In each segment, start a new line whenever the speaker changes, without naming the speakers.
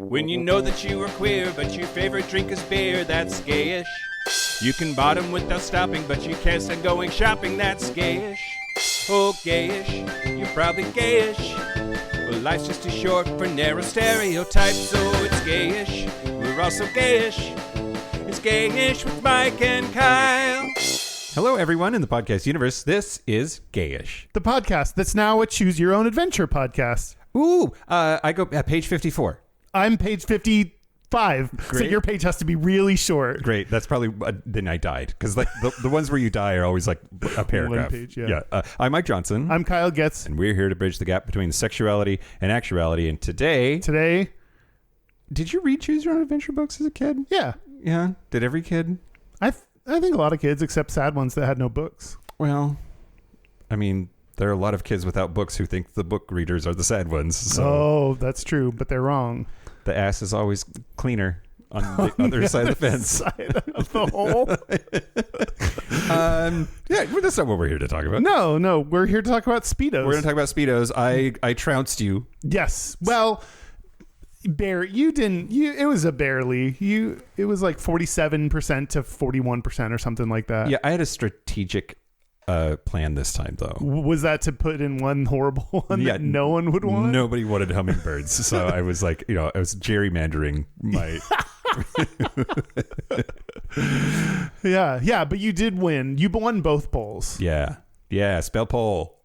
When you know that you are queer, but your favorite drink is beer, that's gayish. You can bottom without stopping, but you can't stand going shopping, that's gayish. Oh, gayish, you're probably gayish. Well, life's just too short for narrow stereotypes, so it's gayish. We're also gayish. It's Gayish with Mike and Kyle.
Hello, everyone in the podcast universe. This is Gayish,
the podcast that's now a Choose Your Own Adventure podcast.
Ooh, I go at page 54.
I'm page 55.
Great.
So your page has to be really short.
Great. That's probably then I died, because like the ones where you die are always like a paragraph.
One page, yeah.
I'm Mike Johnson.
I'm Kyle Getz.
And we're here to bridge the gap between sexuality and actuality. And today, did you read Choose Your Own Adventure books as a kid?
Yeah.
Yeah. Did every kid?
I think a lot of kids, except sad ones that had no books.
Well, I mean, there are a lot of kids without books who think the book readers are the sad ones. So.
Oh, that's true, but they're wrong.
The ass is always cleaner on the other side of the fence.
Side of the hole.
Yeah, that's not what we're here to talk about.
No, we're here to talk about Speedos.
We're going to talk about Speedos. I trounced you.
Yes. Well, it was a barely. It was like 47% to 41% or something like that.
Yeah, I had a strategic plan this time, though.
Was that to put in one horrible one that no one would want?
Nobody wanted hummingbirds, so I was like, I was gerrymandering my...
Yeah, but you did win. You won both polls.
Yeah, spell poll.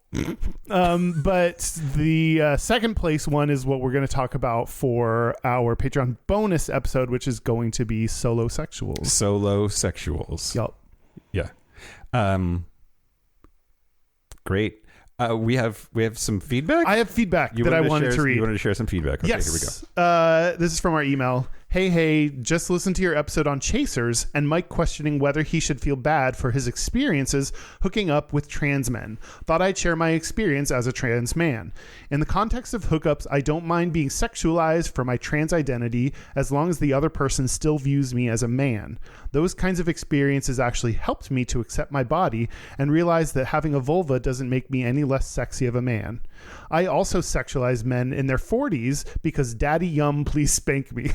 But the second place one is what we're going to talk about for our Patreon bonus episode, which is going to be solo sexuals.
Yup. Yeah. Great. We have some feedback.
I have feedback that I wanted to read.
You wanted to share some feedback. Okay,
yes.
Here we go.
This is from our email. Hey, just listened to your episode on chasers and Mike questioning whether he should feel bad for his experiences hooking up with trans men. Thought I'd share my experience as a trans man. In the context of hookups, I don't mind being sexualized for my trans identity as long as the other person still views me as a man. Those kinds of experiences actually helped me to accept my body and realize that having a vulva doesn't make me any less sexy of a man. I also sexualize men in their 40s because daddy yum, please spank me.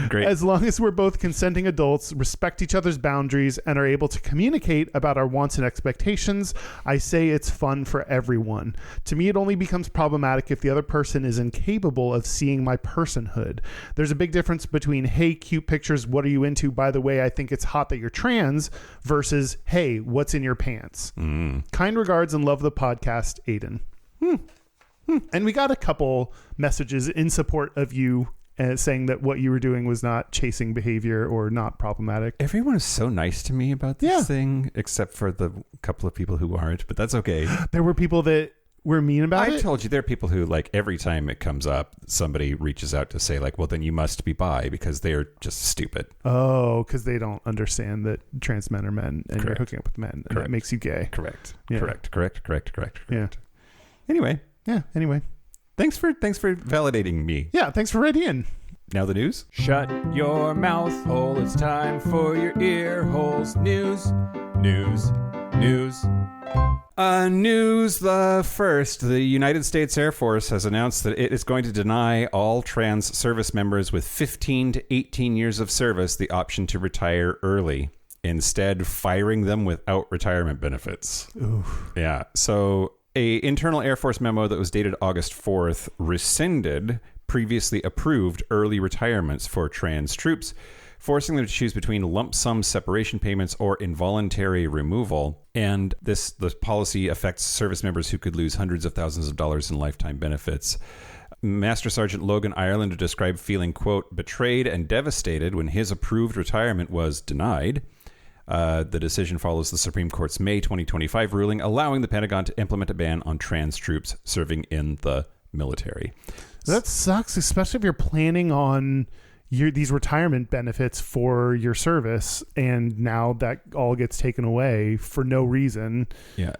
Great.
As long as we're both consenting adults, respect each other's boundaries, and are able to communicate about our wants and expectations, I say it's fun for everyone. To me, it only becomes problematic if the other person is incapable of seeing my personhood. There's a big difference between, hey, cute pictures, what are you into? By the way, I think it's hot that you're trans, versus, hey, what's in your pants? Kind regards and love the podcast, Aiden. And we got a couple messages in support of you saying that what you were doing was not chasing behavior or not problematic.
Everyone is so nice to me about this thing, except for the couple of people who aren't, but that's okay.
There were people that were mean about it?
I told you, there are people who, like, every time it comes up, somebody reaches out to say, like, well, then you must be bi, because they're just stupid.
Oh, because they don't understand that trans men are men and you're hooking up with men, and that makes you gay.
Correct.
Yeah.
Correct.
Yeah.
Anyway. Thanks for validating me.
Yeah, thanks for writing in.
Now the news.
Shut your mouth hole, it's time for your ear holes. News.
News the first. The United States Air Force has announced that it is going to deny all trans service members with 15 to 18 years of service the option to retire early, instead firing them without retirement benefits.
Oof.
Yeah. So a internal Air Force memo that was dated August 4th rescinded previously approved early retirements for trans troops, forcing them to choose between lump sum separation payments or involuntary removal. And this policy affects service members who could lose hundreds of thousands of dollars in lifetime benefits. Master Sergeant Logan Ireland described feeling, quote, betrayed and devastated when his approved retirement was denied. The decision follows the Supreme Court's May 2025 ruling allowing the Pentagon to implement a ban on trans troops serving in the military.
That sucks, especially if you're planning on these retirement benefits for your service, and now that all gets taken away for no reason.
Yeah.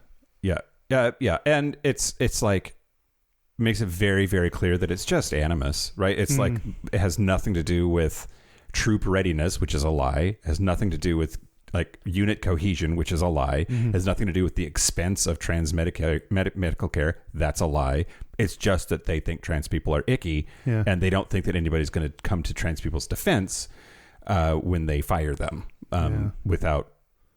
And it's like, makes it very, very clear that it's just animus, right? It's like, it has nothing to do with troop readiness, which is a lie. It has nothing to do with like unit cohesion, which is a lie. Has nothing to do with the expense of trans medical care. That's a lie. It's just that they think trans people are icky, and they don't think that anybody's going to come to trans people's defense when they fire them without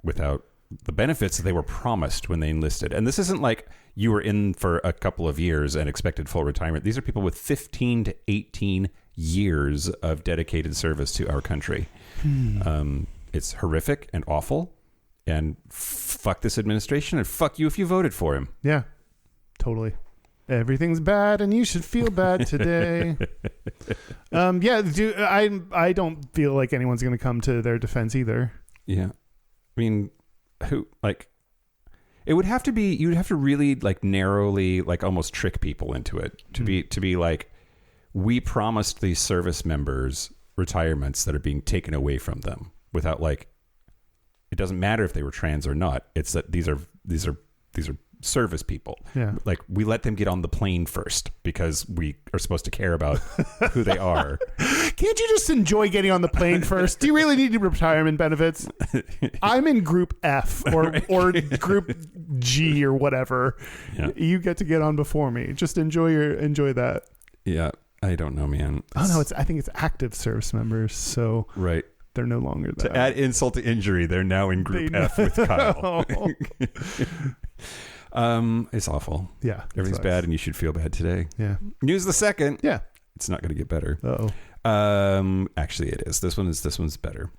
the benefits that they were promised when they enlisted. And this isn't like you were in for a couple of years and expected full retirement. These are people with 15 to 18 years of dedicated service to our country. It's horrific and awful, and fuck this administration, and fuck you if you voted for him.
Yeah, totally. Everything's bad, and you should feel bad today. I don't feel like anyone's going to come to their defense either. Yeah,
I mean, who like? It would have to be. You'd have to really like narrowly, like almost trick people into it to be like, we promised these service members retirements that are being taken away from them without like. It doesn't matter if they were trans or not. It's that these are service people.
Yeah.
Like we let them get on the plane first because we are supposed to care about who they are.
Can't you just enjoy getting on the plane first? Do you really need retirement benefits? I'm in group F or group G or whatever. Yeah. You get to get on before me. Just enjoy that.
Yeah. I don't know, man.
Oh no, I think it's active service members. So
right.
They're no longer that.
To add insult to injury, they're now in group F with Kyle. It's awful.
Yeah.
Everything's bad and you should feel bad today.
Yeah.
News the second.
Yeah.
It's not going to get better.
Uh-oh.
Actually it is. This one's better.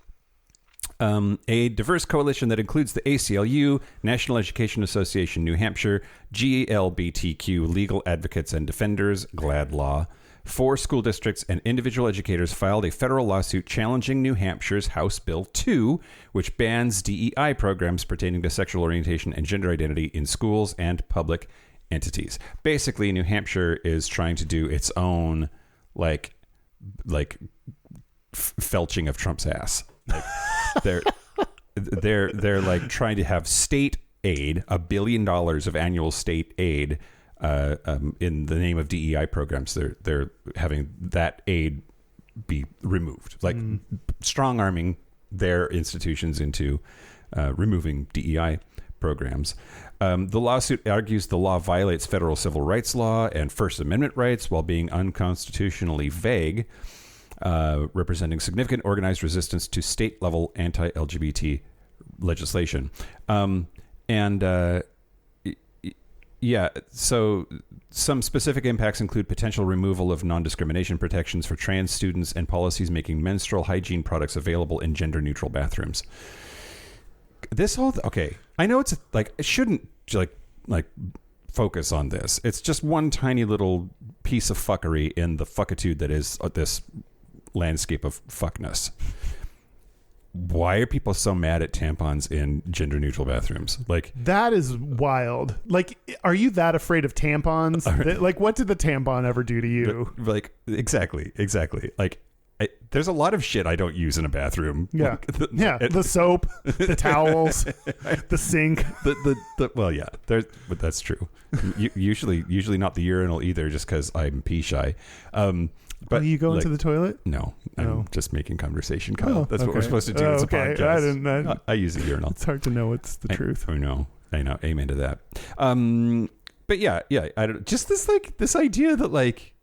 A diverse coalition that includes the ACLU, National Education Association New Hampshire, GLBTQ Legal Advocates and Defenders, GLAD Law, 4 school districts and individual educators filed a federal lawsuit challenging New Hampshire's House Bill 2, which bans DEI programs pertaining to sexual orientation and gender identity in schools and public entities. Basically, New Hampshire is trying to do its own like felching of Trump's ass. Like, they're like trying to have state aid, $1 billion of annual state aid. In the name of DEI programs, they're having that aid be removed, like strong arming their institutions into removing DEI programs. The lawsuit argues the law violates federal civil rights law and First Amendment rights while being unconstitutionally vague, representing significant organized resistance to state-level anti-LGBT legislation. Yeah, so some specific impacts include potential removal of non-discrimination protections for trans students and policies making menstrual hygiene products available in gender-neutral bathrooms. This whole okay, I know it's like it shouldn't like focus on this. It's just one tiny little piece of fuckery in the fuckitude that is this landscape of fuckness. Why are people so mad at tampons in gender-neutral bathrooms? Like
that is wild. Like, are you that afraid of tampons? Like, what did the tampon ever do to you?
Like, exactly. Like, there's a lot of shit I don't use in a bathroom.
Yeah,
like,
the soap, the towels, the sink.
Well, yeah, but that's true. Usually not the urinal either, just because I'm pee shy. But
you go into the toilet?
No, I'm just making conversation, Kyle. That's what we're supposed to do. It's a podcast. I use a urinal.
It's hard to know what's the truth.
I know. Amen to that. But yeah. I don't. Just this idea that like,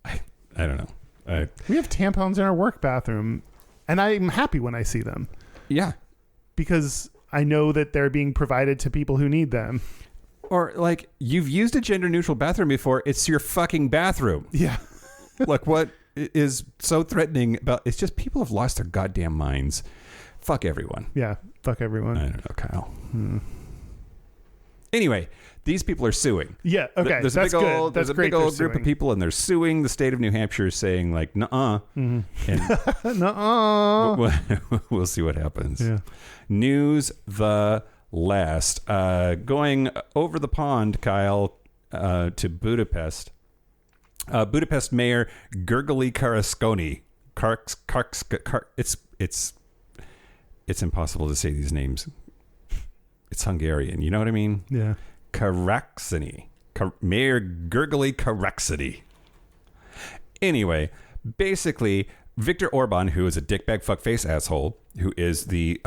I don't know.
We have tampons in our work bathroom, and I'm happy when I see them.
Yeah, because
I know that they're being provided to people who need them.
Or like, you've used a gender-neutral bathroom before. It's your fucking bathroom.
Yeah.
Like, what is so threatening about it's just people have lost their goddamn minds. Fuck everyone.
Yeah, fuck everyone.
I don't know, Kyle. Anyway, these people are suing.
Yeah, okay.
There's a big old group of people, and they're suing the state of New Hampshire, saying like, nuh-uh. And
nuh-uh.
We'll see what happens.
Yeah.
News the last. Going over the pond, Kyle, to Budapest. Budapest Mayor Gergely Karaszkoni. It's impossible to say these names. It's Hungarian. You know what I mean?
Yeah.
Karakszony. Mayor Gergely Karakszony. Anyway, basically, Viktor Orban, who is a dickbag fuckface asshole, who is the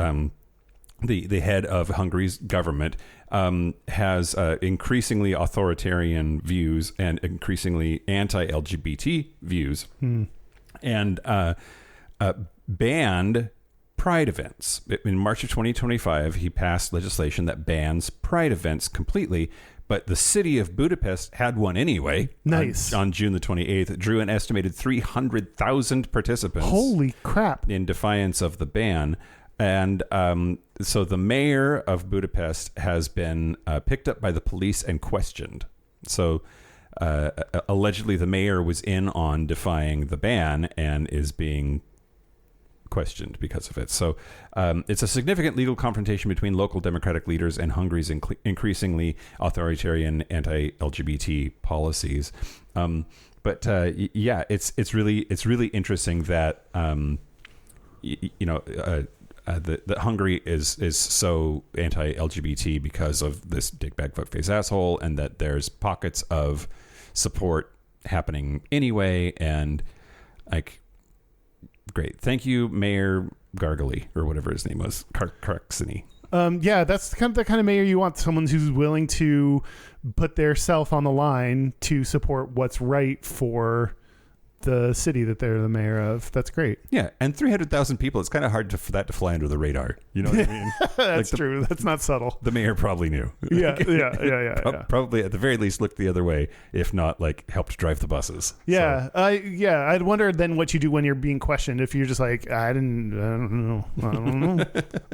the head of Hungary's government, has increasingly authoritarian views and increasingly anti-LGBT views, and banned pride events. In March of 2025, he passed legislation that bans pride events completely. But the city of Budapest had one anyway.
Nice.
On June the 28th. It drew an estimated 300,000 participants.
Holy crap.
In defiance of the ban. And so the mayor of Budapest has been picked up by the police and questioned. So allegedly the mayor was in on defying the ban and is being questioned because of it. So it's a significant legal confrontation between local democratic leaders and Hungary's increasingly authoritarian anti-LGBT policies. But it's really interesting that that Hungary is so anti-LGBT because of this dickbag fuckface asshole, and that there's pockets of support happening anyway, and like. Great. Thank you, Mayor Gargally, or whatever his name was. Karksany.
Yeah, that's the kind of mayor you want. Someone who's willing to put their self on the line to support what's right for the city that they're the mayor of. That's great.
Yeah, and 300,000 people, it's kind of hard for that to fly under the radar. You know what I mean?
That's true. That's not subtle.
The mayor probably knew.
Yeah.
Probably at the very least looked the other way, if not like helped drive the buses.
Yeah. So. I'd wonder then what you do when you're being questioned. If you're just like, I don't know.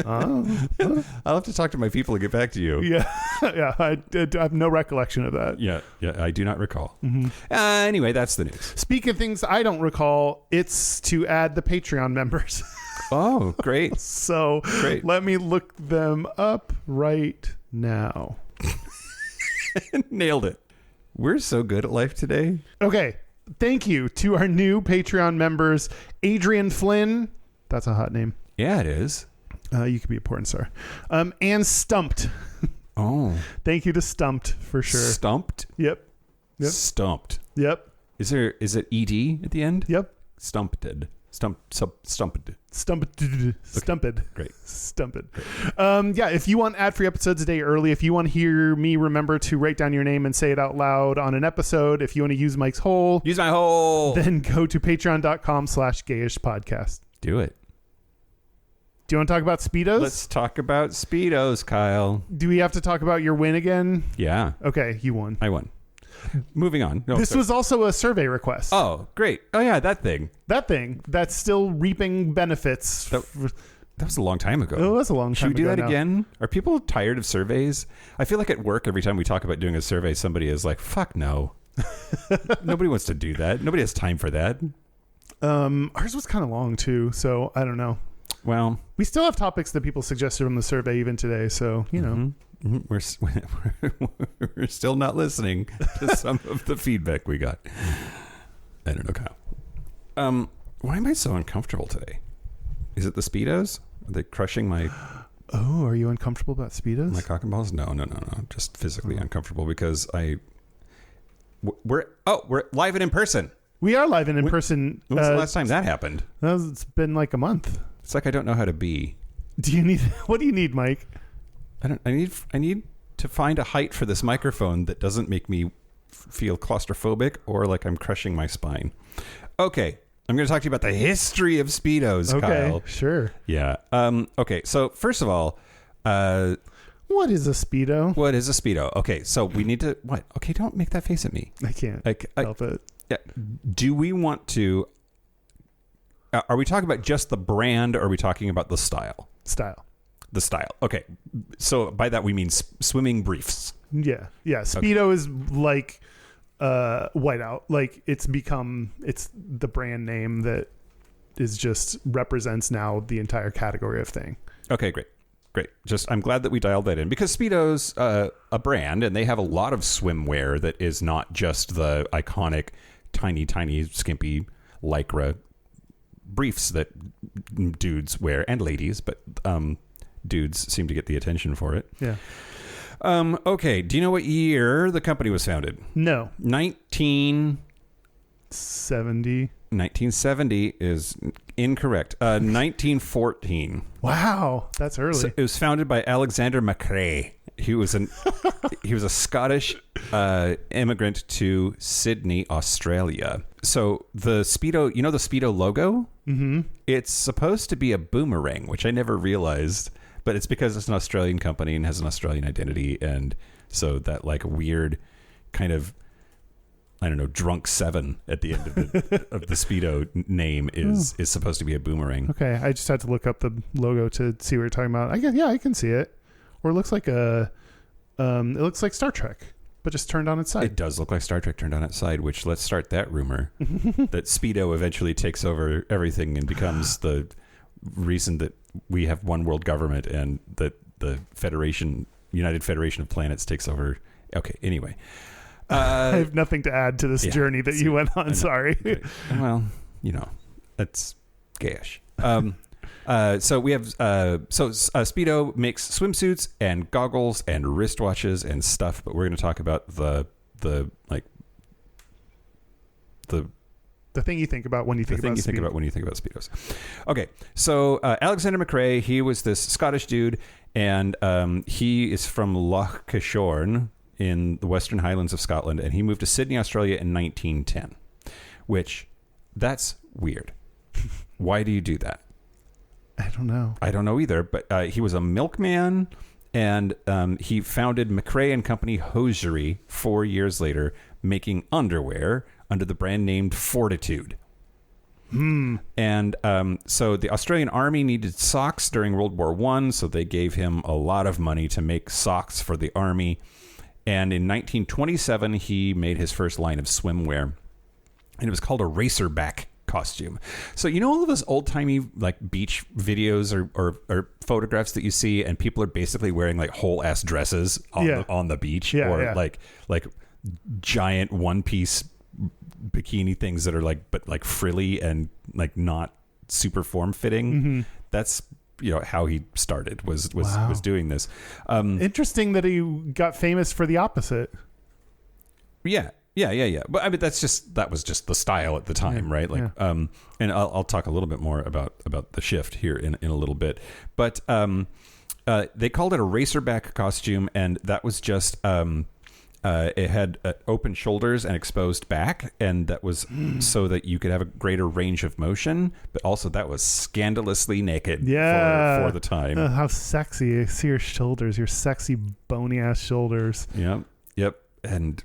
I'll have to talk to my people and get back to you.
Yeah. Yeah. I have no recollection of that.
Yeah. I do not recall.
Mm-hmm.
Anyway, that's the news.
Speaking of things I don't recall, it's to add the Patreon members.
Oh, great.
So
great.
Let me look them up right now.
Nailed it. We're so good at life today.
Okay. Thank you to our new Patreon members, Adrian Flynn. That's a hot name.
Yeah, it is.
You could be a porn star. And Stumped.
Oh.
Thank you to Stumped for sure.
Stumped?
Yep.
Stumped.
Yep.
Is it ED at the end?
Yep.
Stumped. Stumped.
Great. Stumped. Yeah, if you want ad-free episodes a day early, if you want to hear me remember to write down your name and say it out loud on an episode, if you want to use Mike's hole,
use my hole,
then go to patreon.com/Gayish podcast.
Do it.
Do you want to talk about Speedos?
Let's talk about Speedos, Kyle.
Do we have to talk about your win again?
Yeah.
Okay, you won.
I won. Moving on.
This was also a survey request.
Oh, great. Oh, yeah, that thing
that's still reaping benefits.
That was a long time ago.
It was a long time ago.
Should we do that
now.
again? Are people tired of surveys? I feel like at work, every time we talk about doing a survey, somebody is like, fuck no. Nobody wants to do that. Nobody has time for that.
Ours was kind of long, too, so I don't know.
Well,
we still have topics that people suggested from the survey even today, so, you know.
We're still not listening to some of the feedback we got. I don't know, Kyle. Why am I so uncomfortable today? Is it the Speedos? Are they crushing my...
Oh, are you uncomfortable about Speedos?
My cock and balls? No. Just physically uncomfortable because we're live and in person.
We are live and in person.
When was the last time that happened?
It's been like a month.
It's like I don't know how to be.
What do you need, Mike?
I need to find a height for this microphone that doesn't make me feel claustrophobic or like I'm crushing my spine. Okay, I'm going to talk to you about the history of Speedos, Kyle.
Okay, sure.
Yeah. Okay, so first of all,
what is a Speedo?
What is a Speedo? Okay, so we need to... What? Okay, don't make that face at me.
I can't help it.
Yeah. Do we want to... Are we talking about just the brand, or are we talking about the style? The style. Okay. So by that we mean swimming briefs.
Yeah. Speedo is like whiteout. Like it's the brand name that is just represents now the entire category of thing.
Okay, great. I'm glad that we dialed that in because Speedo's a brand and they have a lot of swimwear that is not just the iconic tiny skimpy lycra briefs that dudes wear and ladies, but dudes seem to get the attention for it.
Yeah.
Okay. Do you know what year the company was founded?
No.
19 1970 is incorrect. 1914.
Wow, that's early.
So it was founded by Alexander McRae. He was a Scottish immigrant to Sydney, Australia. So the Speedo, the Speedo logo? Mm-hmm. It's supposed to be a boomerang, which I never realized, but it's because it's an Australian company and has an Australian identity, and so that like weird kind of, I don't know, drunk 7 at the end of the Speedo name is supposed to be a boomerang.
Okay, I just had to look up the logo to see what you're talking about. I can see it. Or it looks like it looks like Star Trek, but just turned on its side.
It does look like Star Trek turned on its side, which let's start that rumor that Speedo eventually takes over everything and becomes the reason that we have one world government and that the United Federation of Planets takes over. Okay, anyway.
I have nothing to add to this journey that you went on. Sorry.
Okay. Well, that's gayish. So we have Speedo makes swimsuits and goggles and wristwatches and stuff, but we're going to talk about the
thing you think about when you think about
Speedos. Okay, so Alexander McRae, he was this Scottish dude, and he is from Loch Kishorn in the Western Highlands of Scotland, and he moved to Sydney, Australia in 1910, which, that's weird. Why do you do that?
I don't know.
I don't know either, but he was a milkman, and he founded McRae and Company Hosiery 4 years later, making underwear under the brand named Fortitude. And so the Australian Army needed socks during World War I, so they gave him a lot of money to make socks for the Army. And in 1927, he made his first line of swimwear, and it was called a racerback costume. So all of those old-timey like beach videos or photographs that you see, and people are basically wearing like whole ass dresses on the beach, like giant one-piece bikini things that are like frilly and like not super form-fitting. Mm-hmm. That's how he started was doing this.
Interesting that he got famous for the opposite.
Yeah. But I mean, that was just the style at the time, right? Like, and I'll talk a little bit more about the shift here in a little bit. But they called it a racerback costume, and that was just it had open shoulders and exposed back, and that was so that you could have a greater range of motion. But also, that was scandalously naked for the time.
How sexy! See your shoulders, your sexy bony ass shoulders.
Yep, and.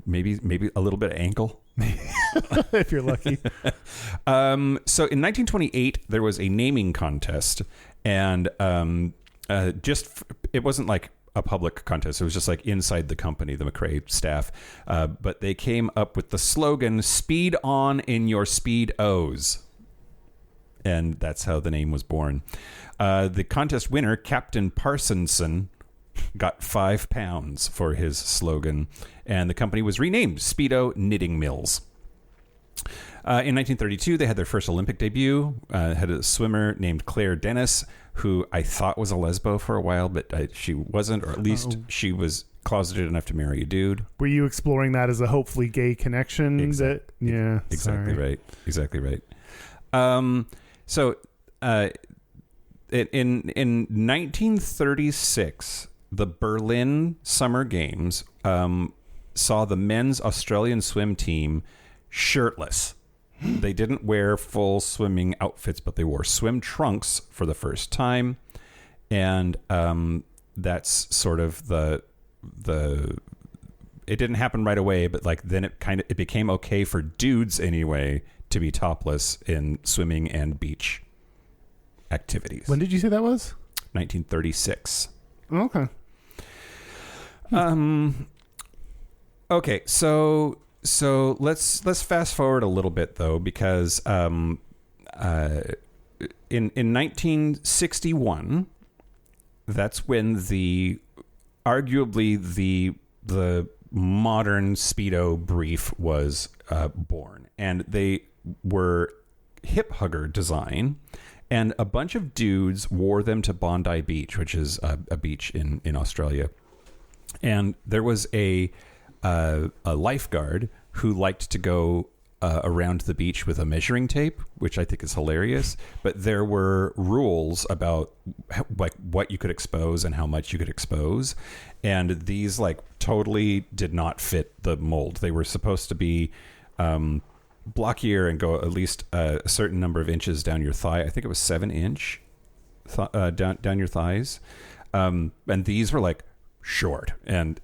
Maybe a little bit of ankle.
If you're lucky.
So in 1928, there was a naming contest, and it wasn't like a public contest. It was just like inside the company, the McRae staff. But they came up with the slogan, "Speed on in your Speedos." And that's how the name was born. The contest winner, Captain Parsonson, got £5 for his slogan, and the company was renamed Speedo Knitting Mills. In 1932, they had their first Olympic debut. Had a swimmer named Claire Dennis, who I thought was a lesbo for a while, but she wasn't, or at least she was closeted enough to marry a dude.
Were you exploring that as a hopefully gay connection?
Exactly right. So in 1936, the Berlin Summer Games saw the men's Australian swim team shirtless. They didn't wear full swimming outfits, but they wore swim trunks for the first time. And that's sort of the it didn't happen right away, but like then it became okay for dudes anyway to be topless in swimming and beach activities.
When did you say that was?
1936.
Okay.
Okay, so let's fast forward a little bit though, because in 1961, that's when arguably the modern Speedo brief was born, and they were hip hugger design. And a bunch of dudes wore them to Bondi Beach, which is a beach in Australia. And there was a lifeguard who liked to go around the beach with a measuring tape, which I think is hilarious. But there were rules about like what you could expose and how much you could expose, and these like totally did not fit the mold. They were supposed to be blockier and go at least a certain number of inches down your thigh. I think it was 7-inch down your thighs, and these were like short, and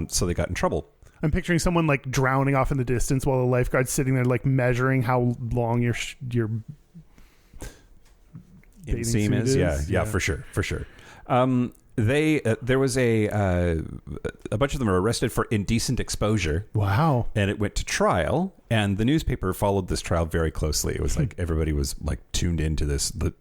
so they got in trouble.
I'm picturing someone like drowning off in the distance while the lifeguard's sitting there like measuring how long your
inseam is. Yeah, for sure. There was a bunch of them were arrested for indecent exposure.
Wow.
And it went to trial, and the newspaper followed this trial very closely. It was like everybody was like tuned into this, the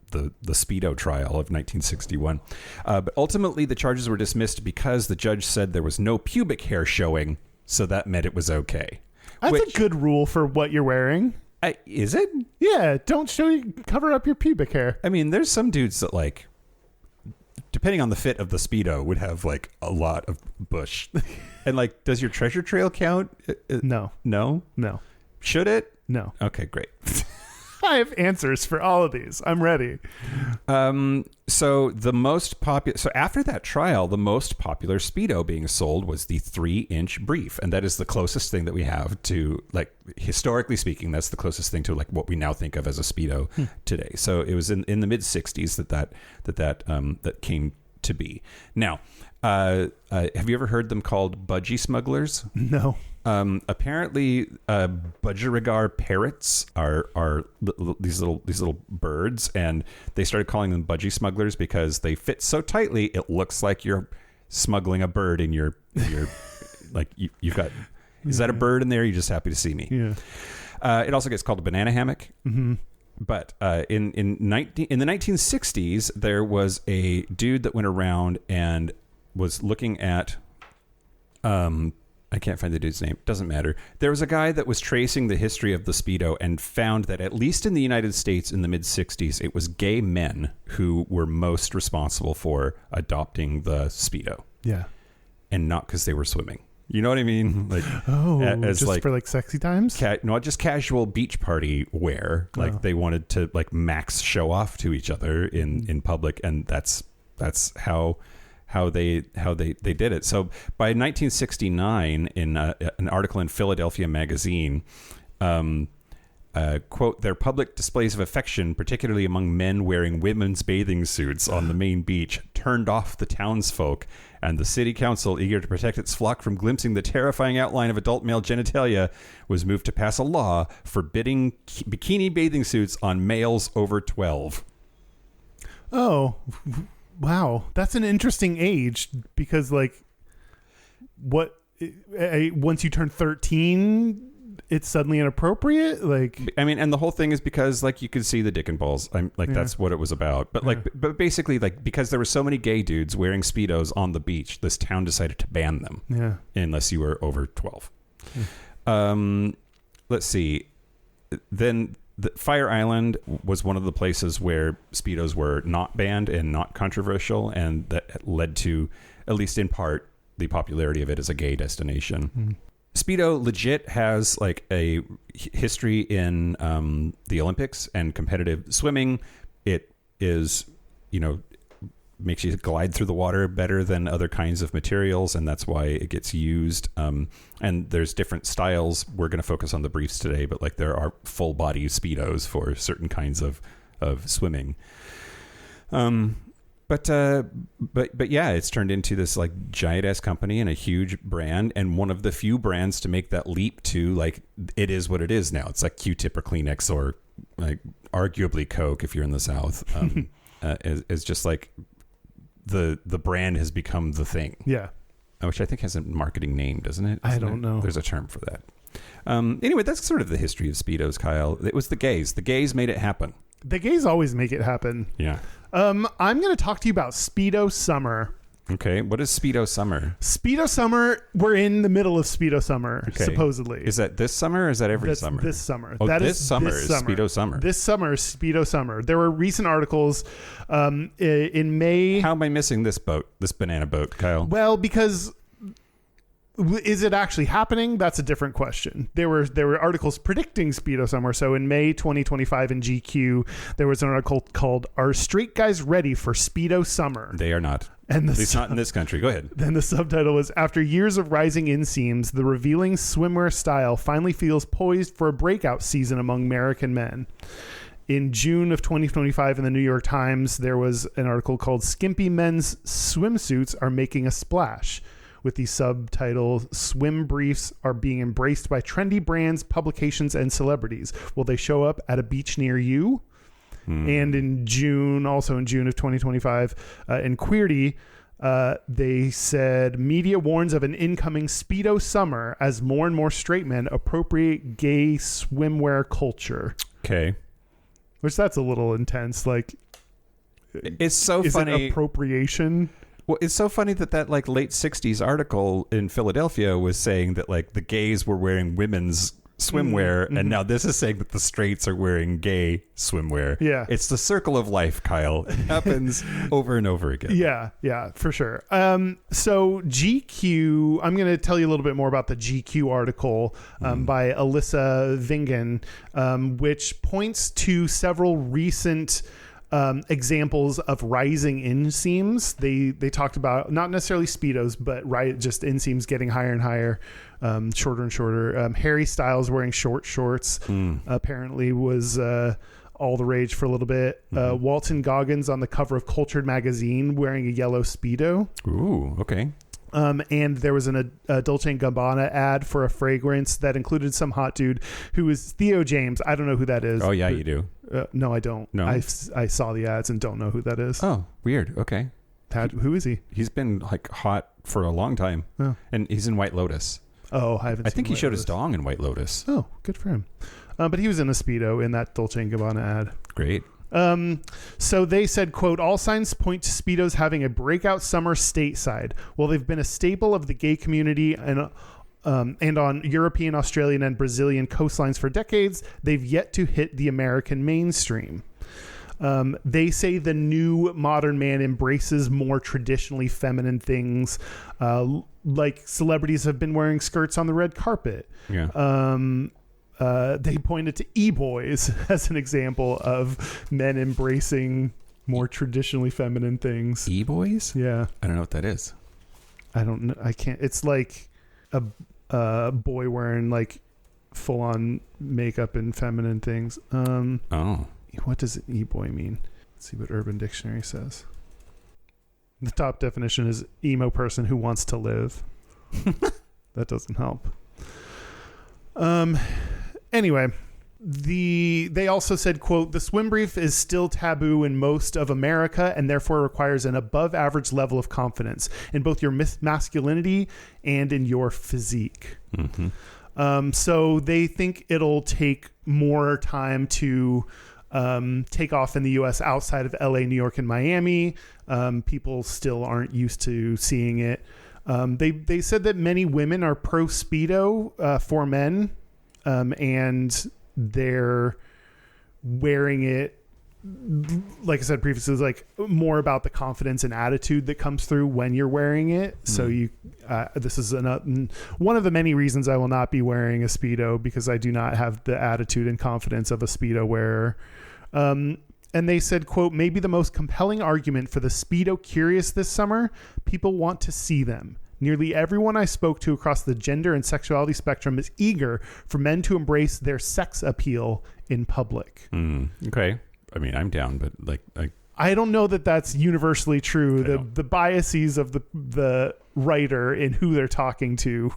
Speedo trial of 1961. But ultimately the charges were dismissed because the judge said there was no pubic hair showing, so that meant it was okay.
That's a good rule for what you're wearing.
Is it?
Yeah, don't cover up your pubic hair.
I mean, there's some dudes that like, depending on the fit of the Speedo, would have like a lot of bush. And like, does your treasure trail count?
No.
Should it?
No.
Okay, great.
I have answers for all of these. I'm ready.
So after that trial, the most popular Speedo being sold was the 3-inch brief, and that is the closest thing that we have to, like, historically speaking, that's the closest thing to like what we now think of as a Speedo today. So it was in the mid 60s that came to be. Now, have you ever heard them called budgie smugglers?
No.
Apparently, budgerigar parrots are these little birds, and they started calling them budgie smugglers because they fit so tightly it looks like you're smuggling a bird in your like you've got. Is that a bird in there? You're just happy to see me.
Yeah.
It also gets called a banana hammock.
Mm-hmm.
But in the 1960s, there was a dude that went around and was looking at. I can't find the dude's name. Doesn't matter. There was a guy that was tracing the history of the Speedo and found that at least in the United States in the mid 60s, it was gay men who were most responsible for adopting the Speedo.
Yeah.
And not because they were swimming. You know what I mean? Like,
as just like, for like sexy times?
Not just casual beach party wear. Like they wanted to like max show off to each other in public. And that's how they did it. So by 1969, in an article in Philadelphia Magazine, quote, their public displays of affection, particularly among men wearing women's bathing suits on the main beach, turned off the townsfolk, and the city council, eager to protect its flock from glimpsing the terrifying outline of adult male genitalia, was moved to pass a law forbidding bikini bathing suits on males over 12.
Oh, wow. That's an interesting age because, like, once you turn 13, it's suddenly inappropriate. Like,
I mean, and the whole thing is because, like, you could see the dick and balls. That's what it was about. But but basically, like, because there were so many gay dudes wearing Speedos on the beach, this town decided to ban them.
Yeah.
Unless you were over 12. Let's see. Then Fire Island was one of the places where Speedos were not banned and not controversial, and that led to, at least in part, the popularity of it as a gay destination. Mm. Speedo legit has like a history in the Olympics and competitive swimming. It is, makes you glide through the water better than other kinds of materials, and that's why it gets used. And there's different styles. We're going to focus on the briefs today, but like there are full body Speedos for certain kinds of swimming. But yeah, it's turned into this like giant ass company and a huge brand, and one of the few brands to make that leap to like it is what it is now. It's like Q-Tip or Kleenex or like arguably Coke if you're in the South. Is just like the brand has become the thing.
Yeah,
which I think has a marketing name, doesn't it?
I don't know.
There's a term for that. Anyway, that's sort of the history of Speedos, Kyle. It was the gays. The gays made it happen.
The gays always make it happen.
Yeah.
I'm going to talk to you about Speedo Summer.
Okay. What is Speedo Summer?
Speedo Summer, we're in the middle of Speedo Summer, supposedly.
Is that this summer or is that every summer?
This summer.
Oh, this summer is Speedo Summer.
This summer is Speedo Summer. There were recent articles in May.
How am I missing this banana boat, Kyle?
Well, because Is it actually happening? That's a different question. There were articles predicting Speedo summer. So in May 2025 in GQ, there was an article called "Are Straight Guys Ready for Speedo Summer?"
They are not.
And
At least not in this country. Go ahead.
Then the subtitle was, "After years of rising inseams, the revealing swimwear style finally feels poised for a breakout season among American men." In June of 2025 in the New York Times, there was an article called "Skimpy Men's Swimsuits Are Making a Splash," with the subtitle, "Swim briefs are being embraced by trendy brands, publications, and celebrities. Will they show up at a beach near you?" And in June, also in June of 2025, in Queerty, they said, "Media warns of an incoming Speedo summer as more and more straight men appropriate gay swimwear culture."
Okay.
Which that's a little intense. Like,
it's so
is
funny.
it appropriation?
Well, it's so funny that like late 60s article in Philadelphia was saying that like the gays were wearing women's swimwear, and now this is saying that the straights are wearing gay swimwear.
Yeah.
It's the circle of life, Kyle. It happens over and over again.
Yeah, for sure. So GQ, I'm going to tell you a little bit more about the GQ article by Alyssa Vingen, which points to several recent examples of rising inseams. They talked about not necessarily Speedos, but just inseams getting higher and higher, shorter and shorter. Harry Styles wearing short shorts apparently was all the rage for a little bit. Walton Goggins on the cover of Cultured magazine wearing a yellow Speedo.
Ooh, okay.
And there was a Dolce & Gabbana ad for a fragrance that included some hot dude who was Theo James. I don't know who that is.
Oh, yeah, you do.
No, I don't.
No?
I saw the ads and don't know who that is.
Oh, weird. Okay.
Who is he?
He's been like hot for a long time.
Oh.
And he's in White Lotus.
Oh, I haven't
I
seen
think he
White
showed
Lotus.
his dong in White Lotus.
Oh, good for him. But he was in a Speedo in that Dolce & Gabbana ad.
Great.
So they said, quote, "All signs point to Speedos having a breakout summer stateside. While they've been a staple of the gay community and on European, Australian, and Brazilian coastlines for decades, they've yet to hit the American mainstream." They say the new modern man embraces more traditionally feminine things, like celebrities have been wearing skirts on the red carpet.
Yeah.
They pointed to e-boys as an example of men embracing more traditionally feminine things.
E-boys?
Yeah.
I don't know what that is.
I don't know. I can't. It's like a boy wearing like full on makeup and feminine things.
Oh.
What does e-boy mean? Let's see what Urban Dictionary says. The top definition is emo person who wants to live. That doesn't help. Anyway, they also said, quote, "The swim brief is still taboo in most of America and therefore requires an above average level of confidence in both your masculinity and in your physique." So they think it'll take more time to take off in the U.S. outside of LA, New York, and Miami. People still aren't used to seeing it. They said that many women are pro Speedo for men, and they're wearing it, like I said previously, is like more about the confidence and attitude that comes through when you're wearing it. So this is one of the many reasons I will not be wearing a Speedo, because I do not have the attitude and confidence of a Speedo wearer. And they said, quote, "Maybe the most compelling argument for the Speedo curious this summer, people want to see them. Nearly everyone I spoke to across the gender and sexuality spectrum is eager for men to embrace their sex appeal in public."
Okay. I mean, I'm down, but like
I don't know that that's universally true. The biases of the writer in who they're talking to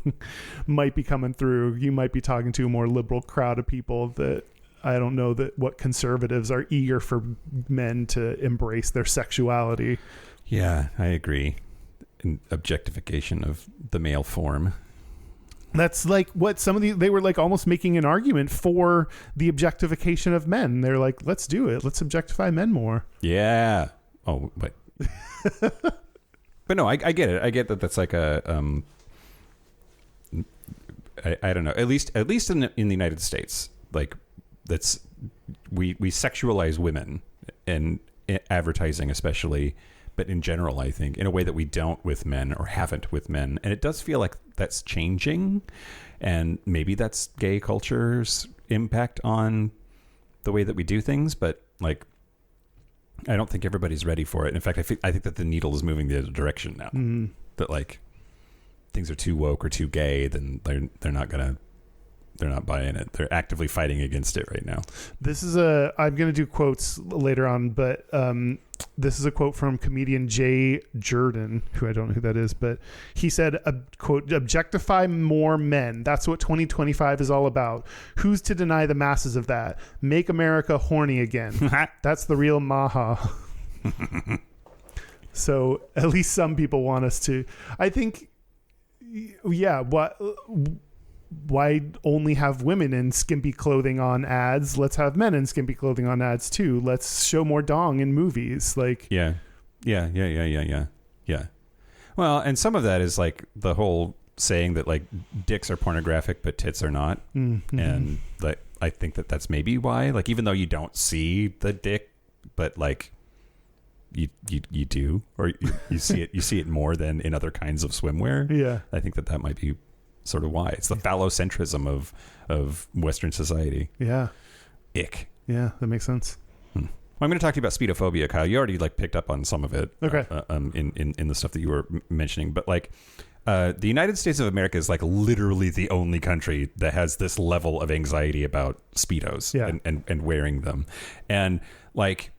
might be coming through. You might be talking to a more liberal crowd of people that I don't know that what conservatives are eager for men to embrace their sexuality.
Yeah, I agree. An objectification of the male form.
That's like what they were like almost making an argument for the objectification of men. They're like, let's do it. Let's objectify men more.
Yeah. Oh, but but no, I get it. I get that that's like a I don't know. At least in the United States, like we sexualize women and advertising especially, but in general, I think, in a way that we don't with men or haven't with men. And it does feel like that's changing. And maybe that's gay culture's impact on the way that we do things. But like, I don't think everybody's ready for it. In fact, I think that the needle is moving the other direction now. Mm. That like things are too woke or too gay, then they're not buying it. They're actively fighting against it right now. I'm going to do quotes later on, but this is a quote from comedian Jay Jordan, who I don't know who that is, but he said, quote, "Objectify more men. That's what 2025 is all about. Who's to deny the masses of that? Make America horny again. That's the real Maha." So at least some people want us to. I think, yeah, why only have women in skimpy clothing on ads? Let's have men in skimpy clothing on ads too. Let's show more dong in movies. Like, yeah. Well, and some of that is like the whole saying that like dicks are pornographic, but tits are not. Mm-hmm. And like, I think that that's maybe why, like, even though you don't see the dick, but like you do, or you see it more than in other kinds of swimwear. Yeah. I think that might be sort of why. It's the phallocentrism of Western society.
Yeah.
Ick.
Yeah, that makes sense.
Well, I'm going to talk to you about speedophobia, Kyle. You already like picked up on some of it.
Okay.
In the stuff that you were mentioning, but like the United States of America is like literally the only country that has this level of anxiety about Speedos and wearing them. And like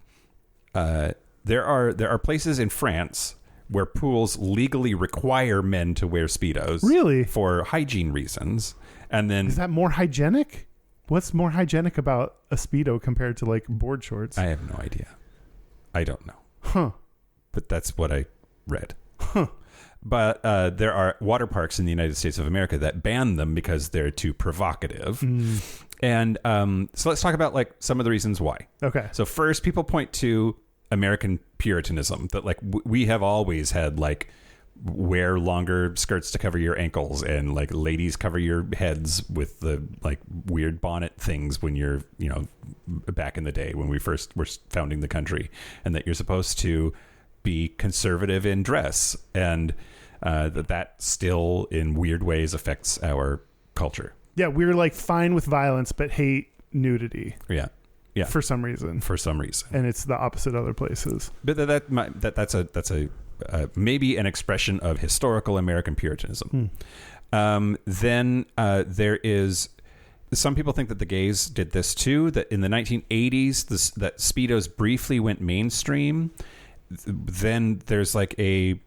there are places in France where pools legally require men to wear Speedos.
Really?
For hygiene reasons. And then...
Is that more hygienic? What's more hygienic about a Speedo compared to like board shorts?
I have no idea. I don't know.
Huh.
But that's what I read. Huh. But there are water parks in the United States of America that ban them because they're too provocative. Mm. And so let's talk about like some of the reasons why.
Okay.
So first, people point to American Puritanism, that like we have always had like wear longer skirts to cover your ankles, and like ladies cover your heads with the like weird bonnet things when you're, you know, back in the day when we first were founding the country, and that you're supposed to be conservative in dress, and that still in weird ways affects our culture.
Yeah, we're like fine with violence but hate nudity.
Yeah. Yeah.
For some reason.
And
it's the opposite other places.
But that's a maybe an expression of historical American Puritanism. Then there is, some people think that the gays did this too, that in the 1980s, that Speedos briefly went mainstream. Then there's like the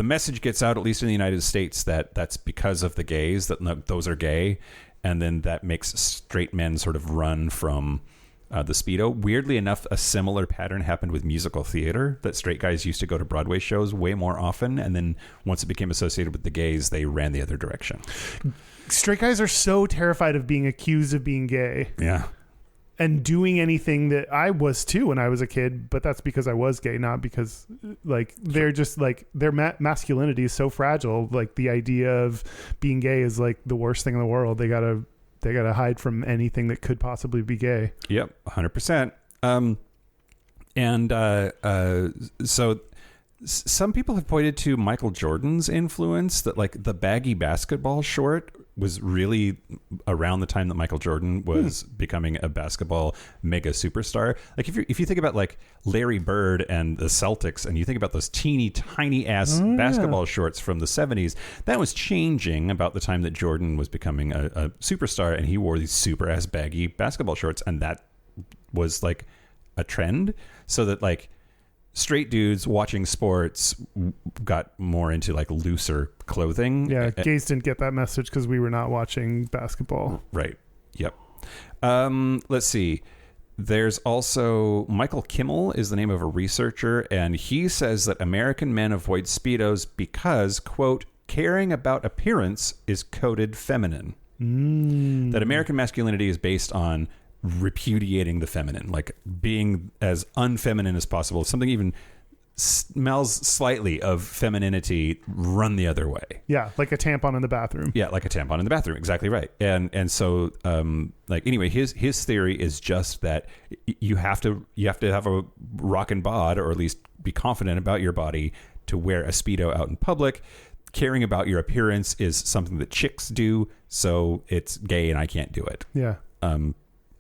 message gets out, at least in the United States, that that's because of the gays, that those are gay. And then that makes straight men sort of run from the Speedo. Weirdly enough, a similar pattern happened with musical theater, that straight guys used to go to Broadway shows way more often, and then once it became associated with the gays, they ran the other direction.
Straight guys are so terrified of being accused of being gay.
Yeah.
And doing anything that I was too when I was a kid, but that's because I was gay, not because like they're just like their masculinity is so fragile. Like the idea of being gay is like the worst thing in the world. They gotta hide from anything that could possibly be gay.
Yep, 100%. So some people have pointed to Michael Jordan's influence, that like the baggy basketball short was really around the time that Michael Jordan was becoming a basketball mega superstar. Like if you think about like Larry Bird and the Celtics, and you think about those teeny tiny ass basketball shorts from the 70s, that was changing about the time that Jordan was becoming a superstar, and he wore these super ass baggy basketball shorts, and that was like a trend, so that like straight dudes watching sports got more into like looser clothing.
Yeah, gays didn't get that message because we were not watching basketball.
Right. Yep. Let's see. There's also Michael Kimmel is the name of a researcher, and he says that American men avoid Speedos because, quote, caring about appearance is coded feminine. That American masculinity is based on repudiating the feminine, like being as unfeminine as possible. Something even smells slightly of femininity, run the other way.
Yeah, like a tampon in the bathroom.
Yeah, like a tampon in the bathroom. Exactly right. And so like anyway, his theory is just that you have to have a rockin' bod, or at least be confident about your body to wear a Speedo out in public. Caring about your appearance is something that chicks do, so it's gay and I can't do it.
Yeah.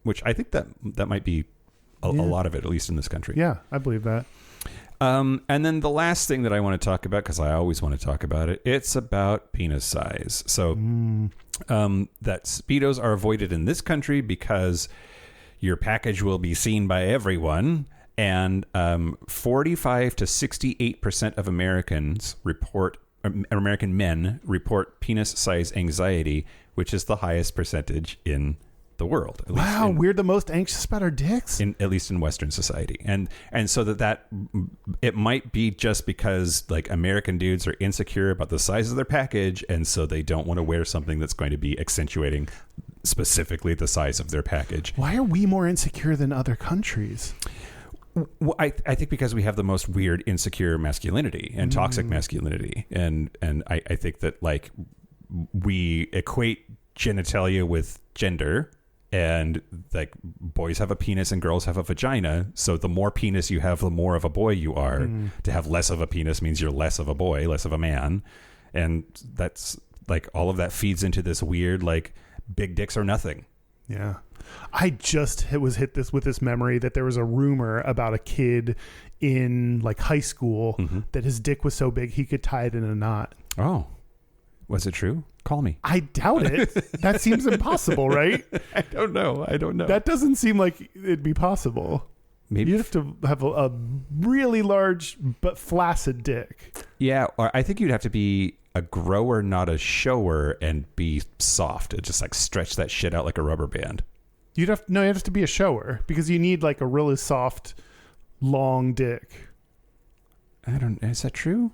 Which I think that might be a lot of it, at least in this country.
Yeah, I believe that.
And then the last thing that I want to talk about, because I always want to talk about it, it's about penis size. So that Speedos are avoided in this country because your package will be seen by everyone. And 45 to 68% of American men report penis size anxiety, which is the highest percentage in the world.
Wow, we're the most anxious about our dicks?
At least in Western society. And so that it might be just because like American dudes are insecure about the size of their package, and so they don't want to wear something that's going to be accentuating specifically the size of their package.
Why are we more insecure than other countries?
Well, I think because we have the most weird insecure masculinity and toxic masculinity. And I think that like we equate genitalia with gender, and like boys have a penis and girls have a vagina. So the more penis you have, the more of a boy you are. To have less of a penis means you're less of a boy, less of a man. And that's like all of that feeds into this weird, like big dicks are nothing.
Yeah. I just was hit with this memory that there was a rumor about a kid in like high school that his dick was so big he could tie it in a knot.
Oh, was it true? Call me.
I doubt it. That seems impossible, right?
I don't know.
That doesn't seem like it'd be possible.
Maybe
you'd have to have a really large but flaccid dick.
Yeah, or I think you'd have to be a grower, not a shower, and be soft. It just like stretch that shit out like a rubber band.
You'd have to be a shower because you need like a really soft, long dick.
Is that true?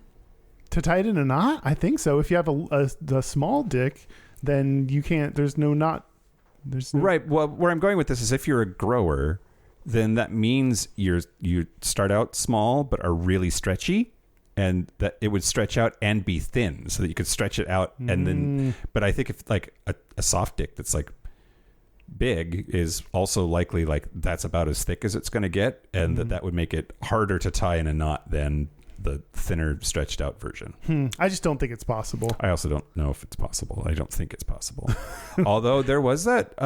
To tie it in a knot? I think so. If you have a small dick, then you can't. There's no knot.
Right. Well, where I'm going with this is if you're a grower, then that means you start out small but are really stretchy, and that it would stretch out and be thin so that you could stretch it out and then. But I think if like a soft dick that's like big is also likely like that's about as thick as it's going to get, and that would make it harder to tie in a knot than the thinner stretched out version.
I just don't think it's possible.
I also don't know if it's possible. I don't think it's possible. Although there was that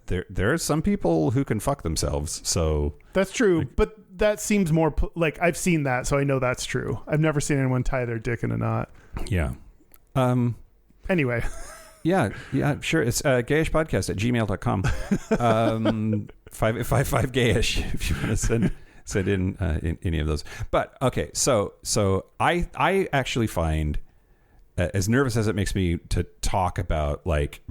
there are some people who can fuck themselves, so
that's true. But that seems more like I've seen that, so I know that's true. I've never seen anyone tie their dick in a knot.
Yeah.
Anyway.
Yeah, sure. It's gayishpodcast@gmail.com. 555 gayish if you want to send in any of those. But okay, so I actually find, as nervous as it makes me to talk about like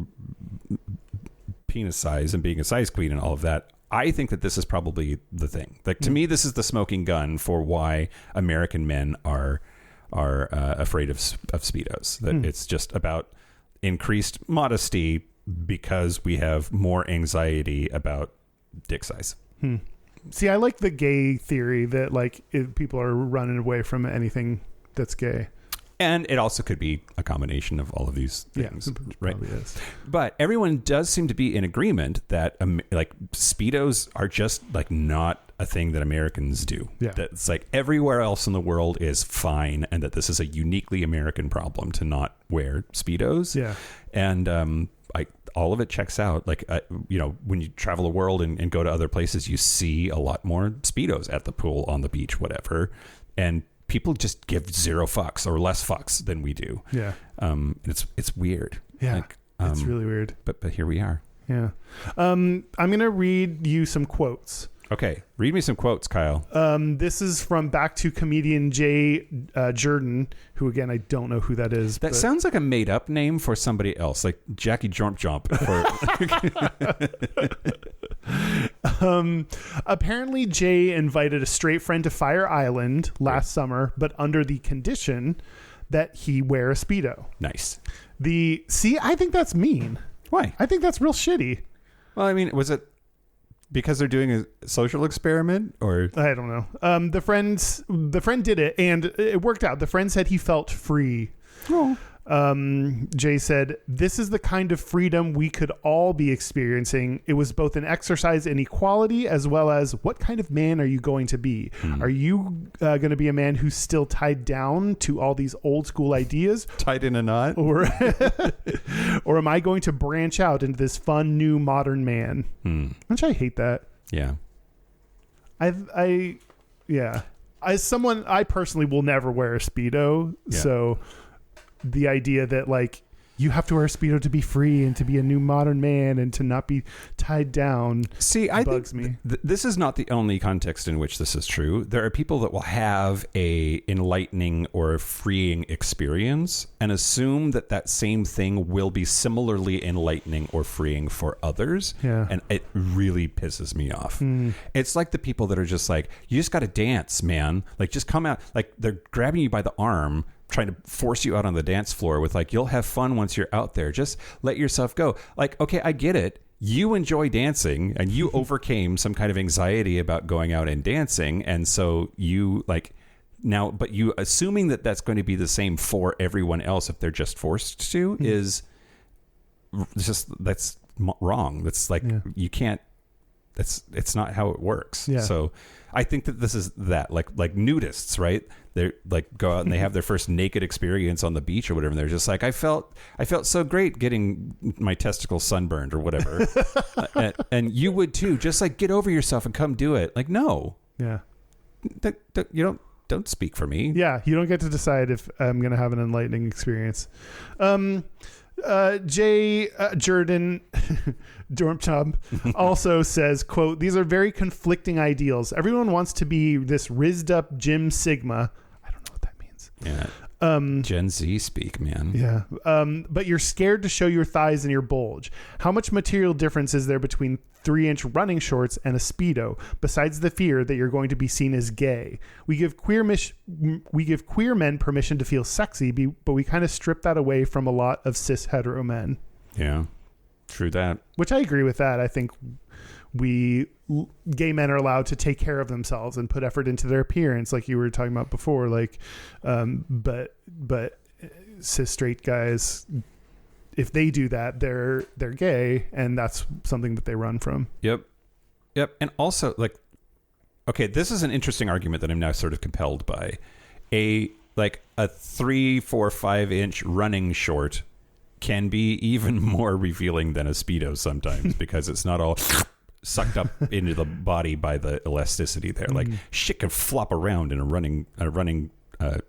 penis size and being a size queen and all of that, I think that this is probably the thing. Like to me, this is the smoking gun for why American men are afraid of Speedos. That it's just about increased modesty because we have more anxiety about dick size.
See, I like the gay theory that like if people are running away from anything that's gay.
And it also could be a combination of all of these things, right?
Is.
But everyone does seem to be in agreement that like Speedos are just like not a thing that Americans do.
Yeah.
That's like everywhere else in the world is fine, and that this is a uniquely American problem to not wear Speedos.
Yeah.
And all of it checks out. Like, when you travel the world and go to other places, you see a lot more Speedos at the pool, on the beach, whatever. And people just give zero fucks or less fucks than we do.
Yeah.
It's weird.
Yeah.
Like,
it's really weird.
But here we are.
Yeah. I'm going to read you some quotes.
Okay. Read me some quotes, Kyle.
This is from back to comedian Jay Jordan, who, again, I don't know who that is.
That sounds like a made up name for somebody else, like Jackie Jump Jump.
Apparently, Jay invited a straight friend to Fire Island last summer, but under the condition that he wear a Speedo.
Nice.
I think that's mean.
Why?
I think that's real shitty.
Well, I mean, was it because they're doing a social experiment, or
I don't know. The friend did it, and it worked out. The friend said he felt free.
Oh.
Jay said, "This is the kind of freedom we could all be experiencing. It was both an exercise in equality as well as what kind of man are you going to be? Are you going to be a man who's still tied down to all these old school ideas?
Tied in a knot?
Or, or am I going to branch out into this fun, new, modern man?" Which I hate that.
Yeah.
Yeah. As someone, I personally will never wear a Speedo.
Yeah.
So the idea that like you have to wear a Speedo to be free and to be a new modern man and to not be tied down bugs me.
This is not the only context in which this is true. There are people that will have a enlightening or freeing experience and assume that that same thing will be similarly enlightening or freeing for others.
Yeah.
And it really pisses me off. It's like the people that are just like, you just got to dance, man. Like, just come out. Like, they're grabbing you by the arm, trying to force you out on the dance floor with like, you'll have fun once you're out there. Just let yourself go. Like, okay, I get it. You enjoy dancing and you overcame some kind of anxiety about going out and dancing. And so you like now, but you assuming that that's going to be the same for everyone else if they're just forced to is just, that's wrong. That's like, you can't, it's not how it works.
Yeah.
So I think that this is that like nudists, right? They like go out and they have their first naked experience on the beach or whatever. And they're just like, I felt so great getting my testicles sunburned or whatever. and you would too. Just like get over yourself and come do it. Like, no,
Yeah.
you don't speak for me.
Yeah. You don't get to decide if I'm going to have an enlightening experience. Jay Jordan Dormchub also says, quote, "These are very conflicting ideals. Everyone wants to be this rizzed up Jim Sigma." I don't know what that means.
Yeah. Gen Z speak, man.
Yeah. But you're scared to show your thighs and your bulge. How much material difference is there between 3-inch running shorts and a Speedo, besides the fear that you're going to be seen as gay? We give queer men permission to feel sexy, but we kind of strip that away from a lot of cis hetero men.
Yeah. True that.
Which I agree with that. I think gay men are allowed to take care of themselves and put effort into their appearance, like you were talking about before. Like, but cis straight guys, if they do that, they're gay, and that's something that they run from.
Yep. And also, like, okay, this is an interesting argument that I'm now sort of compelled by. A 3, 4, 5-inch running short can be even more revealing than a Speedo sometimes because it's not all sucked up into the body by the elasticity there. Like, shit can flop around in a running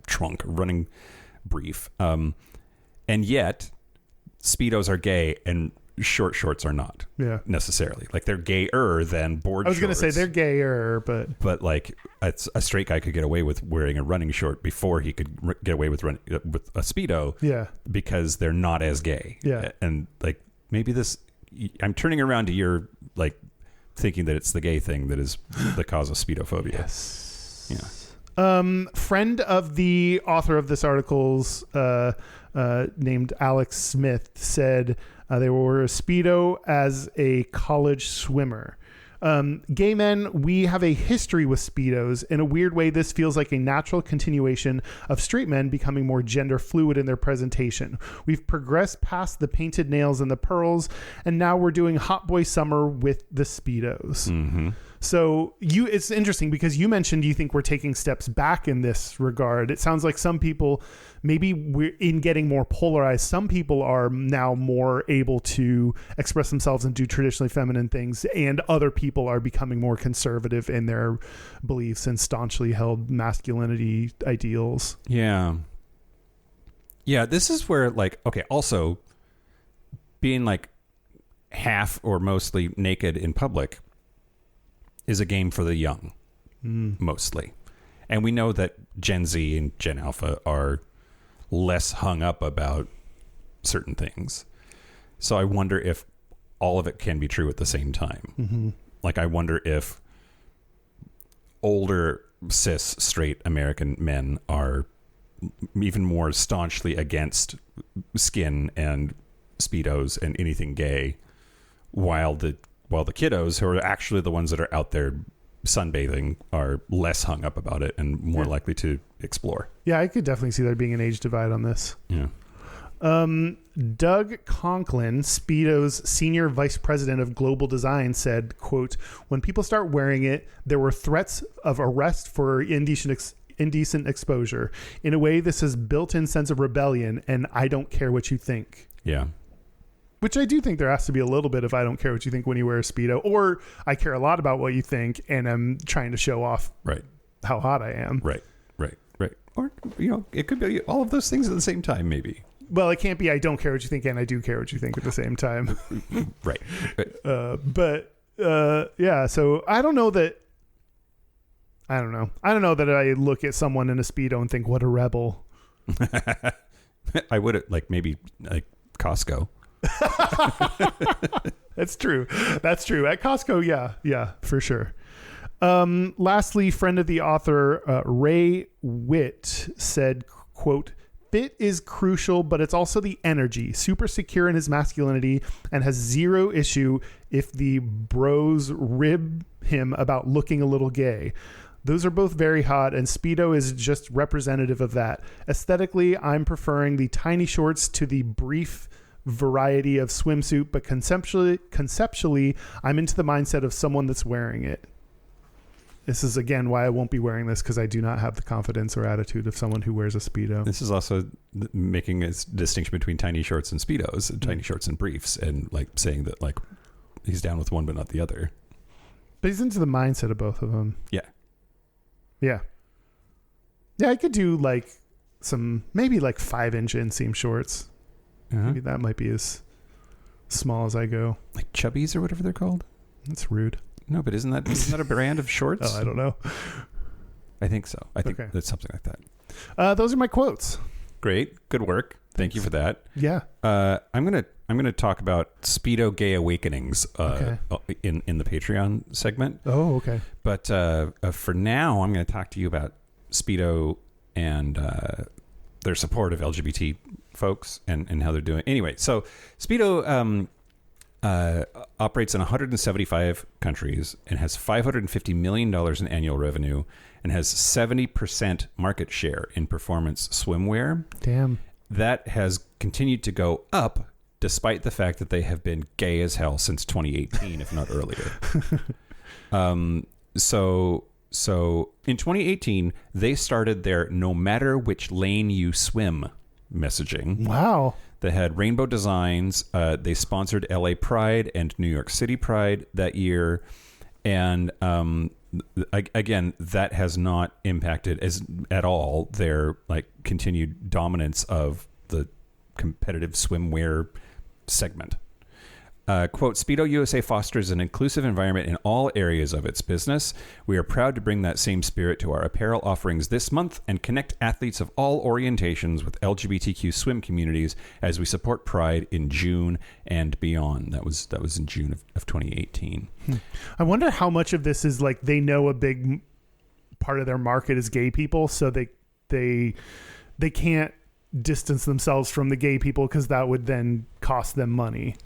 trunk, running brief. And yet Speedos are gay and short shorts are not necessarily. Like, they're gayer than board shorts.
I was going to say they're gayer, but
like a straight guy could get away with wearing a running short before he could get away with a Speedo. Yeah. Because they're not as gay.
Yeah.
And like, maybe I'm turning around to your like thinking that it's the gay thing that is the cause of Speedophobia.
Yes.
Yeah.
Friend of the author of this article's named Alex Smith said they wore a Speedo as a college swimmer. Gay men, we have a history with Speedos. In a weird way, this feels like a natural continuation of straight men becoming more gender fluid in their presentation. We've progressed past the painted nails and the pearls, and now we're doing hot boy summer with the Speedos. Mm-hmm. So it's interesting because you mentioned you think we're taking steps back in this regard. It sounds like some people, maybe we're in getting more polarized. Some people are now more able to express themselves and do traditionally feminine things, and other people are becoming more conservative in their beliefs and staunchly held masculinity ideals.
Yeah. Yeah, this is where, like, okay, also being like half or mostly naked in public is a game for the young, mostly. And we know that Gen Z and Gen Alpha are less hung up about certain things. So I wonder if all of it can be true at the same time. Mm-hmm. Like, I wonder if older cis straight American men are even more staunchly against skin and Speedos and anything gay, while the kiddos, who are actually the ones that are out there sunbathing, are less hung up about it and more likely to explore.
Yeah, I could definitely see there being an age divide on this.
Yeah.
Doug Conklin, Speedo's senior vice president of global design, said, quote, "When people start wearing it, there were threats of arrest for indecent exposure. In a way, this is built-in sense of rebellion, and I don't care what you think."
Yeah.
Which I do think there has to be a little bit of I don't care what you think when you wear a Speedo, or I care a lot about what you think and I'm trying to show off how hot I am.
Right. Or, it could be all of those things at the same time, maybe.
Well, it can't be I don't care what you think and I do care what you think at the same time.
Right.
Yeah, so I don't know that I look at someone in a Speedo and think, what a rebel.
I would maybe Costco.
That's true. At Costco, yeah, for sure. Lastly, friend of the author, Ray Witt, said, quote, "Fit is crucial, but it's also the energy. Super secure in his masculinity and has zero issue if the bros rib him about looking a little gay. Those are both very hot, and Speedo is just representative of that. Aesthetically, I'm preferring the tiny shorts to the brief variety of swimsuit, but conceptually, I'm into the mindset of someone that's wearing it." This is, again, why I won't be wearing this, because I do not have the confidence or attitude of someone who wears a Speedo.
This is also making a distinction between tiny shorts and Speedos, and tiny shorts and briefs, and saying that he's down with one but not the other.
But he's into the mindset of both of them.
Yeah.
Yeah, I could do maybe 5-inch inseam shorts. Maybe that might be as small as I go.
Like chubbies or whatever they're called?
That's rude.
No, but isn't that a brand of shorts?
Oh, I don't know.
I think so. I think that's something like
that. Those are my quotes.
Great. Good work. Thank you for that.
Yeah.
I'm gonna talk about Speedo gay awakenings in the Patreon segment.
Oh, okay.
But for now, I'm going to talk to you about Speedo and their support of LGBT folks and how they're doing. Anyway, so Speedo operates in 175 countries and has $550 million in annual revenue and has 70% market share in performance swimwear. Damn. That has continued to go up despite the fact that they have been gay as hell since 2018, if not earlier. So in 2018, they started their "no matter which lane you swim" messaging.
Wow.
They had rainbow designs. They sponsored LA Pride and New York City Pride that year. And again, that has not impacted at all their continued dominance of the competitive swimwear segment. Quote, "Speedo USA fosters an inclusive environment in all areas of its business. We are proud to bring that same spirit to our apparel offerings this month and connect athletes of all orientations with LGBTQ swim communities as we support Pride in June and beyond." That was in June of 2018.
I wonder how much of this is they know a big part of their market is gay people, so they can't distance themselves from the gay people because that would then cost them money.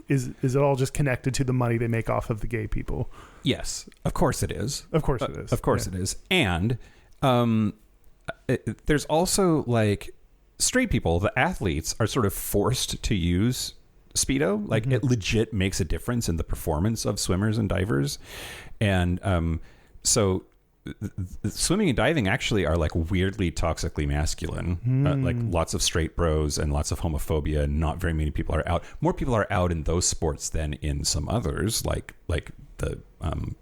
Is it all just connected to the money they make off of the gay people?
Yes, of course it is.
Of course it is.
Of course it is. And there's also straight people, the athletes, are sort of forced to use Speedo. It legit makes a difference in the performance of swimmers and divers. And so swimming and diving actually are weirdly toxically masculine. Lots of straight bros and lots of homophobia. Not very many people are out. More people are out in those sports than in some others, like the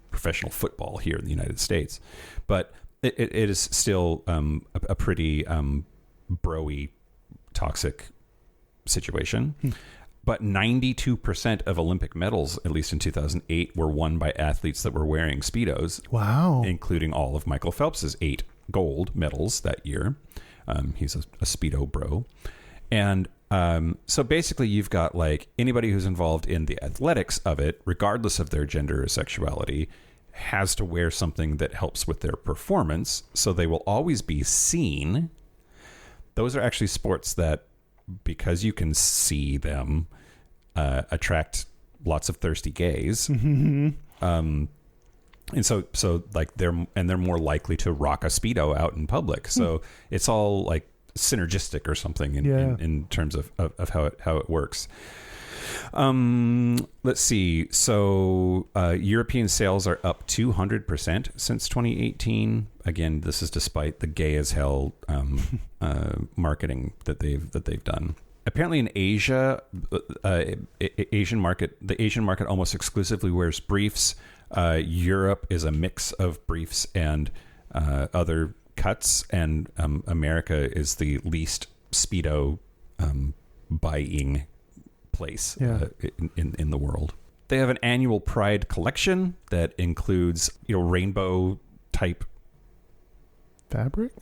professional football here in the United States. But it is still a pretty bro-y, toxic situation. But 92% of Olympic medals, at least in 2008, were won by athletes that were wearing Speedos.
Wow.
Including all of Michael Phelps's 8 gold medals that year. He's a Speedo bro. And so basically you've got anybody who's involved in the athletics of it, regardless of their gender or sexuality, has to wear something that helps with their performance. So they will always be seen. Those are actually sports that, because you can see them, attract lots of thirsty gays. And so they're more likely to rock a Speedo out in public. So it's all synergistic or something
Yeah.
in terms of how it works. Let's see. So European sales are up 200% since 2018. Again, this is despite the gay as hell marketing that they've done. Apparently in Asia, the Asian market almost exclusively wears briefs. Europe is a mix of briefs and other cuts, and America is the least Speedo buying place in the world. They have an annual Pride collection that includes rainbow type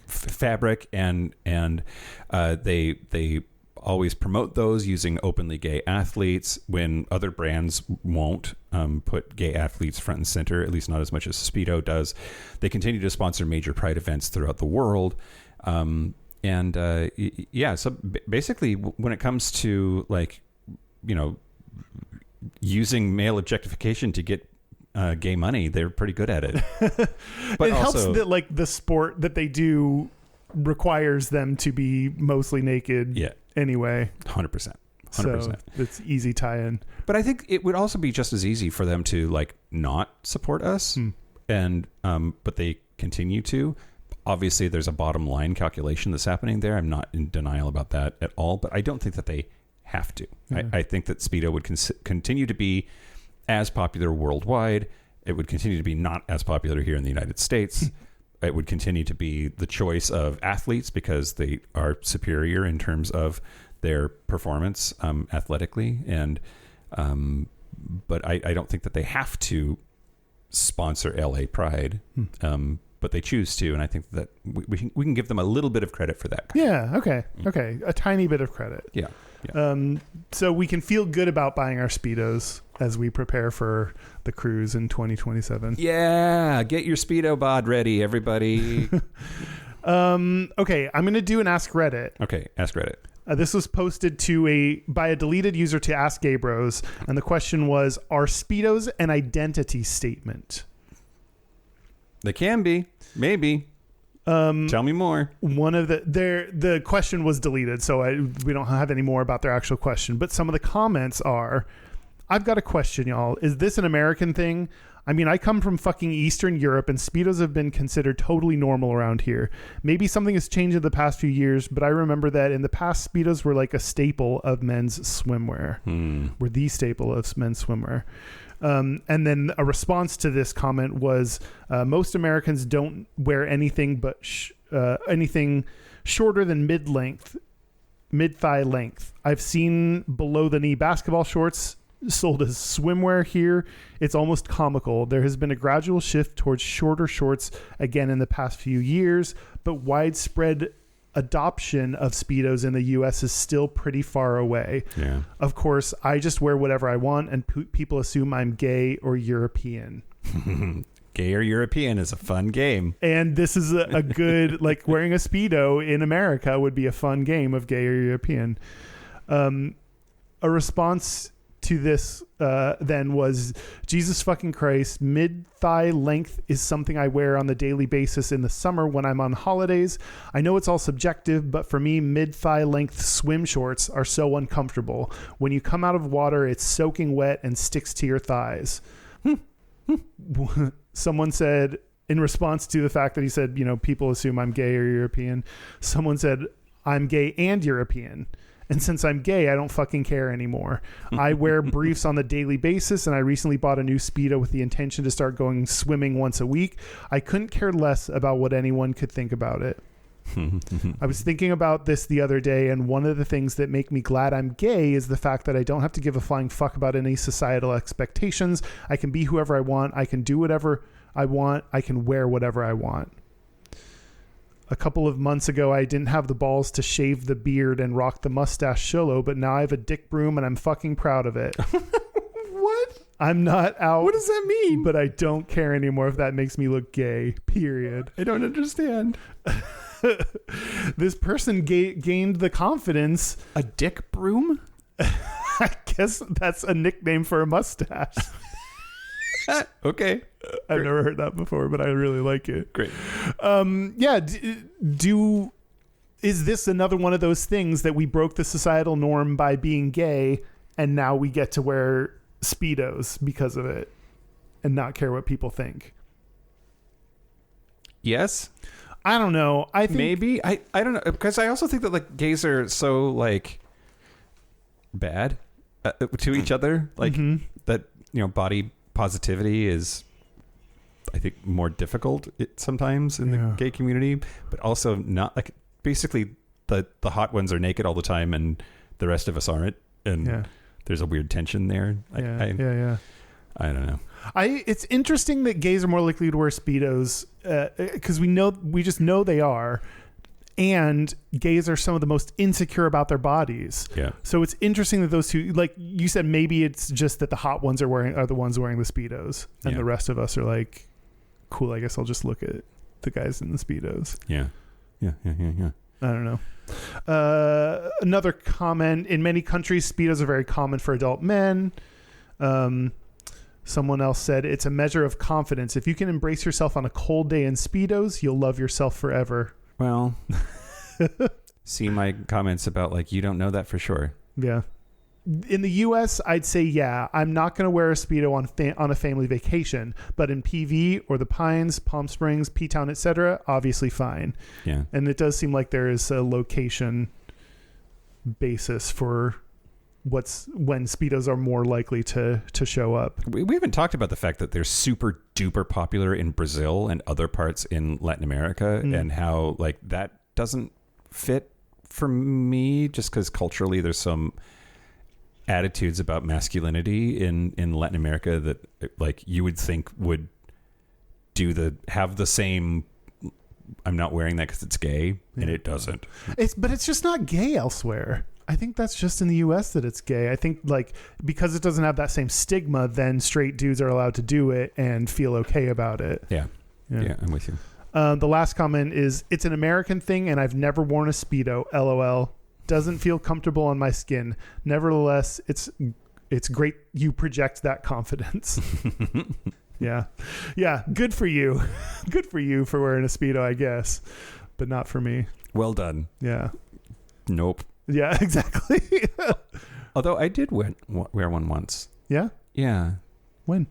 fabric and they always promote those using openly gay athletes when other brands won't put gay athletes front and center, at least not as much as Speedo does. They continue to sponsor major Pride events throughout the world. So basically when it comes to using male objectification to get gay money, they're pretty good at it. But
it helps that the sport that they do requires them to be mostly naked.
Yeah.
Anyway,
100%.
So it's easy tie-in.
But I think it would also be just as easy for them to not support us, and but they continue to. Obviously, there's a bottom line calculation that's happening there. I'm not in denial about that at all, but I don't think that they have to. Yeah. I think that Speedo would continue to be as popular worldwide. It would continue to be not as popular here in the United States. It would continue to be the choice of athletes because they are superior in terms of their performance athletically. And but I don't think that they have to sponsor LA Pride, but they choose to. And I think that we can give them a little bit of credit for that.
Yeah. Okay. Okay. A tiny bit of credit.
Yeah.
So we can feel good about buying our Speedos as we prepare for the cruise in 2027.
Yeah, get your Speedo bod ready, everybody.
Okay, I'm going to do an Ask Reddit.
Okay, Ask Reddit.
This was posted by a deleted user to Ask Gay Bros, and the question was, are Speedos an identity statement?
They can be, maybe. Tell me more.
One of the question was deleted, so we don't have any more about their actual question. But some of the comments are, I've got a question, y'all. Is this an American thing? I mean, I come from fucking Eastern Europe, and Speedos have been considered totally normal around here. Maybe something has changed in the past few years, but I remember that in the past, Speedos were like a staple of men's swimwear. Were the staple of men's swimwear. And then a response to this comment was, most Americans don't wear anything but anything shorter than mid-thigh length. I've seen below-the-knee basketball shorts sold as swimwear here. It's almost comical. There has been a gradual shift towards shorter shorts again in the past few years, but widespread adoption of Speedos in the U.S. is still pretty far away. Yeah. Of course, I just wear whatever I want, and people assume I'm gay or European.
Gay or European is a fun game.
And this is a good, wearing a Speedo in America would be a fun game of gay or European. A response to this then was, Jesus fucking Christ, mid-thigh length is something I wear on the daily basis in the summer when I'm on holidays. I know it's all subjective, but for me, mid-thigh length swim shorts are so uncomfortable. When you come out of water, it's soaking wet and sticks to your thighs. Someone said, in response to the fact that he said, people assume I'm gay or European, someone said, I'm gay and European. And since I'm gay, I don't fucking care anymore. I wear briefs on the daily basis, and I recently bought a new Speedo with the intention to start going swimming once a week. I couldn't care less about what anyone could think about it. I was thinking about this the other day, and one of the things that make me glad I'm gay is the fact that I don't have to give a flying fuck about any societal expectations. I can be whoever I want. I can do whatever I want. I can wear whatever I want. A couple of months ago, I didn't have the balls to shave the beard and rock the mustache solo, but now I have a dick broom and I'm fucking proud of it.
What?
I'm not out.
What does that mean?
But I don't care anymore if that makes me look gay. Period.
I don't understand.
This person gained the confidence.
A dick broom?
I guess that's a nickname for a mustache.
Okay.
I've never heard that before, but I really like it.
Great.
Yeah. Do is this another one of those things that we broke the societal norm by being gay, and now we get to wear Speedos because of it and not care what people think?
Yes.
I don't know. I think
Maybe. I don't know. Because I also think that like gays are so like bad to each other. Like that, body positivity is, I think, more difficult sometimes in the gay community, but also not like basically the hot ones are naked all the time and the rest of us aren't. And there's a weird tension there. I don't know.
It's interesting that gays are more likely to wear Speedos because we just know they are, and gays are some of the most insecure about their bodies.
Yeah.
So it's interesting that those two, like you said, maybe it's just that the hot ones are the ones wearing the Speedos, and the rest of us are like, cool, I guess I'll just look at the guys in the Speedos.
Yeah.
I don't know. Another comment: in many countries, Speedos are very common for adult men. Someone else said, it's a measure of confidence. If you can embrace yourself on a cold day in Speedos, you'll love yourself forever.
Well, see my comments about like, you don't know that for sure.
Yeah. In the U.S., I'd say, I'm not going to wear a Speedo on a family vacation, but in PV or the Pines, Palm Springs, P-Town, etc., obviously fine.
Yeah.
And it does seem like there is a location basis for when Speedos are more likely to show up.
We haven't talked about the fact that they're super duper popular in Brazil and other parts in Latin America, and how like that doesn't fit for me just because culturally there's some attitudes about masculinity in Latin America that like you would think would have the same, I'm not wearing that because it's gay, and it doesn't.
But it's just not gay elsewhere. I think that's just in the U.S. that it's gay. I think like because it doesn't have that same stigma, then straight dudes are allowed to do it and feel okay about it.
Yeah, I'm with you.
The last comment is, it's an American thing and I've never worn a Speedo. LOL. Doesn't feel comfortable on my skin. Nevertheless, it's great you project that confidence. Yeah. Good for you. Good for you for wearing a Speedo, I guess, but not for me.
Well done.
Yeah.
Nope.
Yeah, exactly.
Although I did wear one once.
Yeah?
Yeah.
When?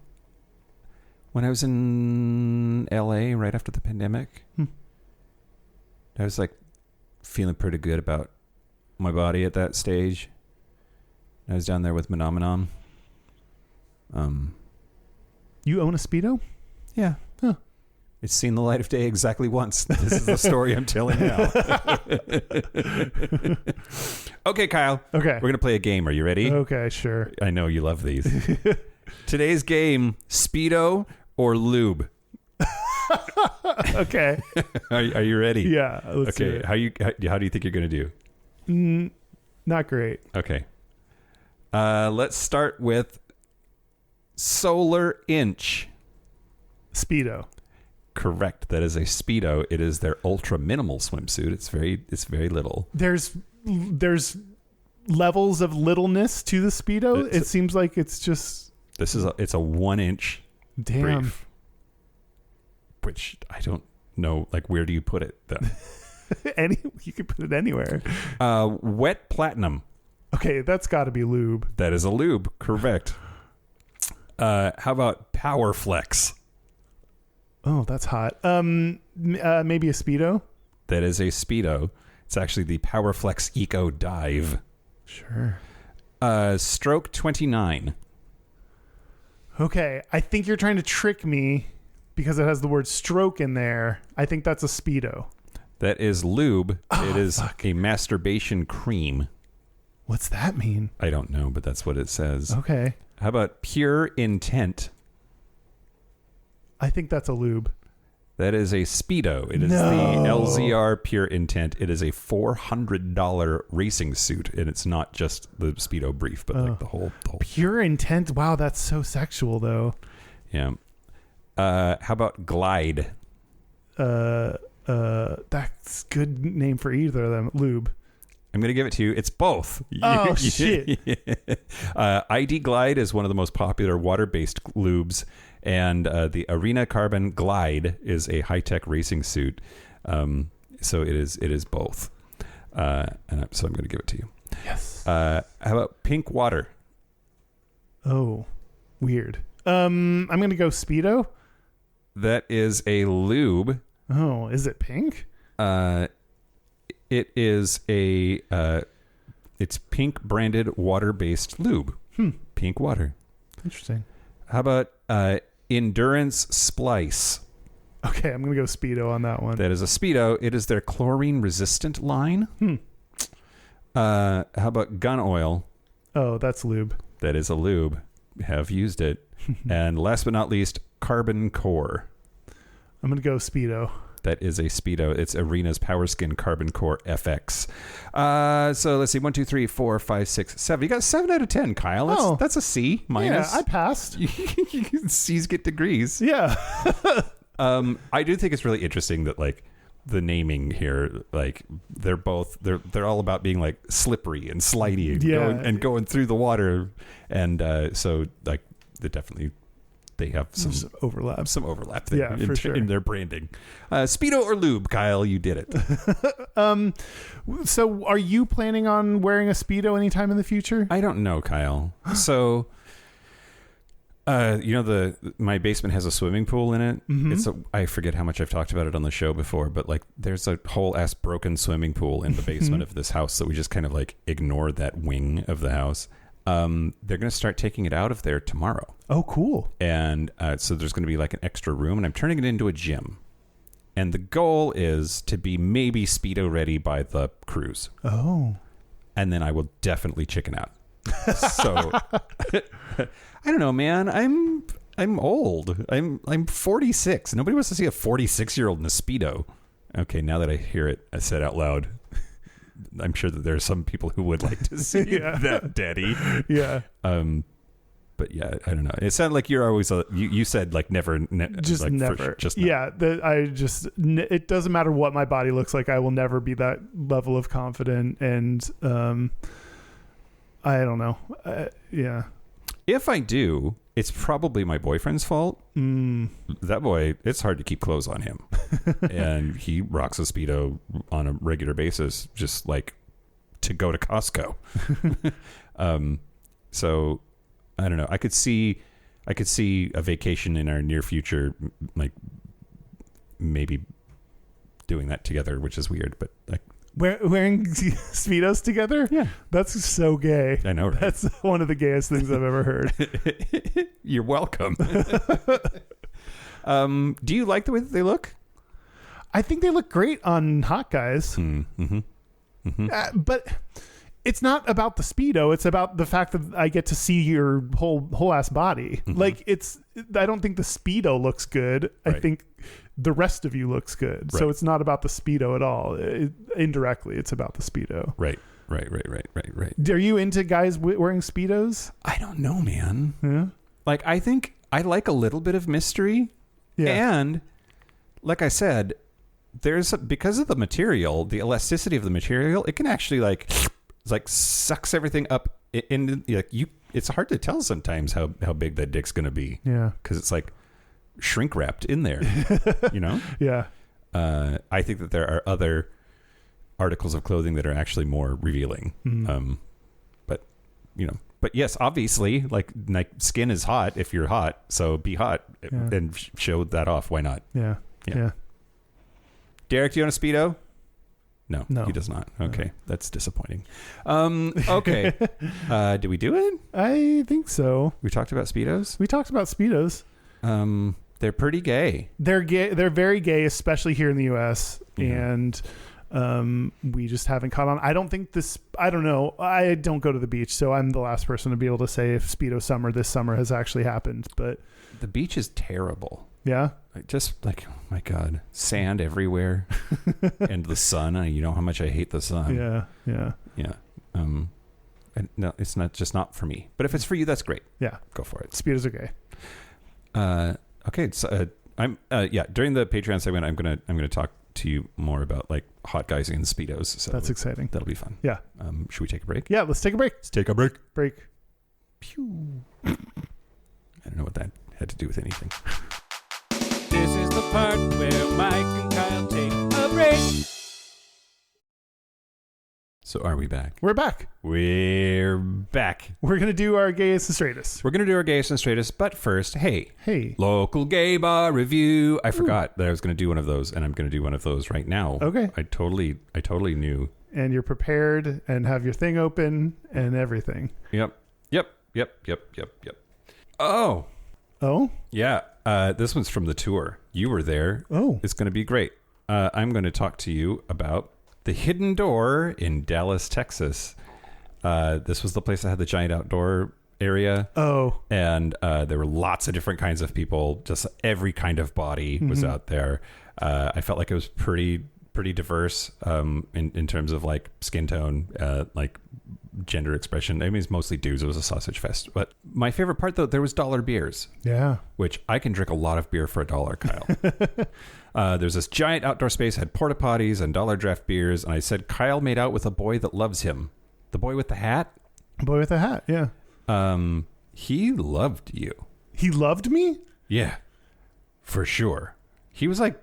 When I was in LA right after the pandemic. I was like feeling pretty good about my body at that stage. I was down there with Menomenon.
You own a Speedo?
Yeah.
Huh.
It's seen the light of day exactly once. This is the story I'm telling now. Okay, Kyle.
Okay.
We're going to play a game. Are you ready?
Okay, sure.
I know you love these. Today's game, Speedo or lube?
Okay.
Are you ready?
Yeah. Let's do
Okay.
it.
How do you think you're going to do?
Not great.
Okay. Let's start with Solar Inch.
Speedo.
Correct. That is a Speedo. It is their ultra minimal swimsuit. It's very little.
There's levels of littleness to the Speedo. It seems like it's just
it's a 1 inch
damn
brief, which I don't know. Like, where do you put it though?
you could put it anywhere.
Wet platinum.
Okay, that's got to be lube.
That is a lube. Correct. How about Power Flex?
Oh, that's hot. Maybe a Speedo.
That is a Speedo. It's actually the Power Flex Eco Dive.
Sure.
Stroke 29.
Okay, I think you're trying to trick me because it has the word stroke in there. I think that's a Speedo.
That is lube.
Oh,
it is
fuck.
a masturbation cream.
What's that mean?
I don't know, but that's what it says.
Okay.
How about Pure Intent?
I think that's a lube.
That is a Speedo. It is
No.
the LZR Pure Intent. It is a $400 racing suit, and it's not just the Speedo brief, but like the whole.
Pure intent. Wow, that's so sexual, though.
Yeah. How about Glide?
That's good name for either of them. Lube.
I'm going to give it to you. It's both.
Oh, shit.
ID Glide is one of the most popular water-based lubes, and the Arena Carbon Glide is a high-tech racing suit. So it is both. So I'm going to give it to you.
Yes.
How about pink water?
Oh, weird. I'm going to go Speedo.
That is a lube.
Oh, is it pink?
It is it's pink branded water-based lube. Pink water.
Interesting.
How about Endurance Splice?
Okay, I'm going to go Speedo on that one.
That is a Speedo. It is their chlorine-resistant line. How about gun oil?
Oh, that's lube.
That is a lube. Have used it. And last but not least, Carbon Core.
I'm going to go Speedo.
That is a Speedo. It's Arena's Power Skin Carbon Core FX. So let's see. 1, 2, 3, 4, 5, 6, 7. You got 7 out of 10, Kyle. That's a C minus.
Yeah, I passed.
C's get degrees.
Yeah.
I do think it's really interesting that like the naming here, like they're all about being like slippery and slidey and going through the water, and so like they have some
overlap.
Some overlap there
for sure.
in their branding. Speedo or lube, Kyle, you did it.
So are you planning on wearing a Speedo anytime in the future?
I don't know, Kyle. So, my basement has a swimming pool in it.
Mm-hmm.
I forget how much I've talked about it on the show before, but like there's a whole ass broken swimming pool in the basement of this house. So we just kind of like ignored that wing of the house. They're going to start taking it out of there tomorrow.
Oh, cool.
And so there's going to be like an extra room, and I'm turning it into a gym. And the goal is to be maybe Speedo ready by the cruise.
Oh.
And then I will definitely chicken out. So I don't know, man. I'm old. I'm 46. Nobody wants to see a 46-year-old in a Speedo. Okay, now that I hear it, I said out loud, I'm sure that there are some people who would like to see that, Daddy.
Yeah.
But yeah, I don't know. It sounded like you're always you said like never,
just
like
never.
Just
yeah. It doesn't matter what my body looks like. I will never be that level of confident, and I don't know. Yeah.
If I do, it's probably my boyfriend's fault. That boy, it's hard to keep clothes on him. And he rocks a Speedo on a regular basis, just like to go to Costco. So I don't know. I could see a vacation in our near future, like maybe doing that together, which is weird, but like
wearing Speedos together? Yeah. That's so gay.
I know, right?
That's one of the gayest things I've ever heard.
You're welcome. Do you like the way that they look?
I think they look great on hot guys. But it's not about the Speedo. It's about the fact that I get to see your whole ass body. Like I don't think the Speedo looks good. Right. I think the rest of you looks good. Right. So it's not about the Speedo at all. Indirectly, it's about the Speedo.
Right.
Are you into guys wearing Speedos?
I don't know, man.
Yeah.
Like, I think I like a little bit of mystery. Yeah. And like I said, because of the material, the elasticity of the material, it can actually like sucks everything up in like it's hard to tell sometimes how big that dick's going to be.
Yeah.
Cuz it's like shrink wrapped in there, you know?
Yeah.
I think that there are other articles of clothing that are actually more revealing. But yes, obviously, like skin is hot if you're hot, so be hot and show that off. Why not?
Yeah.
Derek, do you own a Speedo? No, he does not. Okay, that's disappointing. Okay, did we do it?
I think so.
We talked about Speedos?
We talked about Speedos.
They're pretty gay.
They're gay. They're very gay, especially here in the U.S. And we just haven't caught on. I don't think this. I don't know. I don't go to the beach, so I'm the last person to be able to say if Speedo summer this summer has actually happened. But
the beach is terrible.
Yeah.
Just like, oh my God, sand everywhere, and the sun. You know how much I hate the sun.
Yeah.
And no, it's not for me. But if it's for you, that's great.
Yeah,
go for it.
Speedos are gay.
Okay, so I'm during the Patreon segment, I'm gonna talk to you more about like hot guys in Speedos. So
that's exciting.
That'll be fun.
Yeah.
Should we take a break?
Yeah, let's take a break.
Let's take a break.
Pew.
I don't know what that had to do with anything.
This is the part where Mike and Kyle take a break.
So are we back?
We're back.
We're back.
We're going to do our Gayest and Straightest.
We're going to do our Gayest and Straightest, but first, hey.
Local
gay bar review. I forgot that I was going to do one of those, and I'm going to do one of those right now.
Okay.
I totally knew.
And you're prepared and have your thing open and everything.
Yep. Oh. Yeah. This one's from the tour. You were there.
Oh.
It's going to be great. I'm going to talk to you about The Hidden Door in Dallas, Texas. This was the place that had the giant outdoor area.
Oh.
And there were lots of different kinds of people. Just every kind of body was out there. I felt like it was pretty diverse in terms of like skin tone, like gender expression. I mean, it's mostly dudes. It was a sausage fest. But my favorite part, though, there was dollar beers.
Yeah.
Which I can drink a lot of beer for $1, Kyle. There's this giant outdoor space, had porta potties and dollar draft beers. And I said, Kyle made out with a boy that loves him. The boy with the hat?
Boy with the hat, yeah.
He loved you.
He loved me?
Yeah, for sure. He was like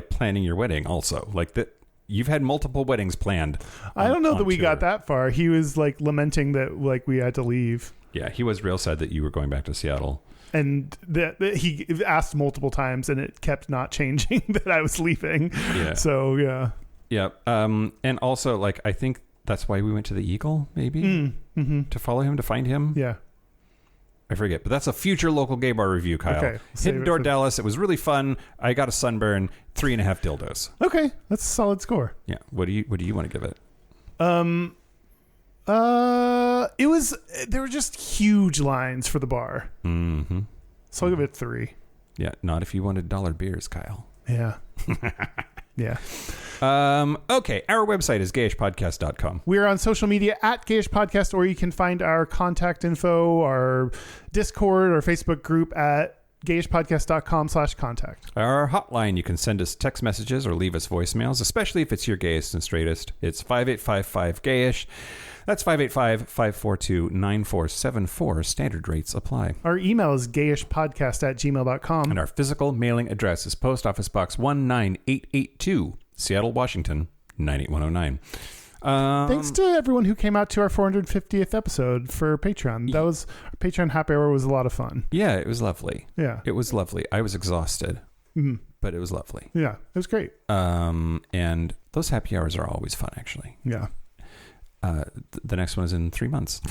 planning your wedding also. Like that. You've had multiple weddings planned.
I don't know that we
tour.
got that far. He was like lamenting that like we had to leave.
Yeah, he was real sad that you were going back to Seattle.
And that he asked multiple times and it kept not changing that I was leaving.
Yeah.
So, yeah.
Yeah. And also, like, I think that's why we went to the Eagle, maybe, to follow him, to find him.
Yeah.
I forget, but that's a future local gay bar review, Kyle.
Okay.
Hidden Door Dallas. It was really fun. I got a sunburn. 3.5 dildos.
Okay, that's a solid score.
Yeah. What do you want to give it?
It was, there were just huge lines for the bar.
Mm-hmm.
So I'll give it 3.
Yeah. Not if you wanted dollar beers, Kyle.
Yeah. Yeah.
Okay. Our website is gayishpodcast.com.
We're on social media at Gayish Podcast, or you can find our contact info, our Discord or Facebook group at gayishpodcast.com/contact.
Our hotline, you can send us text messages or leave us voicemails, especially if it's your gayest and straightest. It's 5855-GAYISH. That's 585-542-9474. Standard rates apply.
Our email is gayishpodcast@gmail.com.
And our physical mailing address is Post Office Box 19882, Seattle, Washington, 98109.
Thanks to everyone who came out to our 450th episode for Patreon. That was Patreon happy hour was a lot of fun.
Yeah, it was lovely.
Yeah,
it was lovely. I was exhausted, but it was lovely.
Yeah, it was great.
And those happy hours are always fun, actually.
Yeah.
The next one is in 3 months.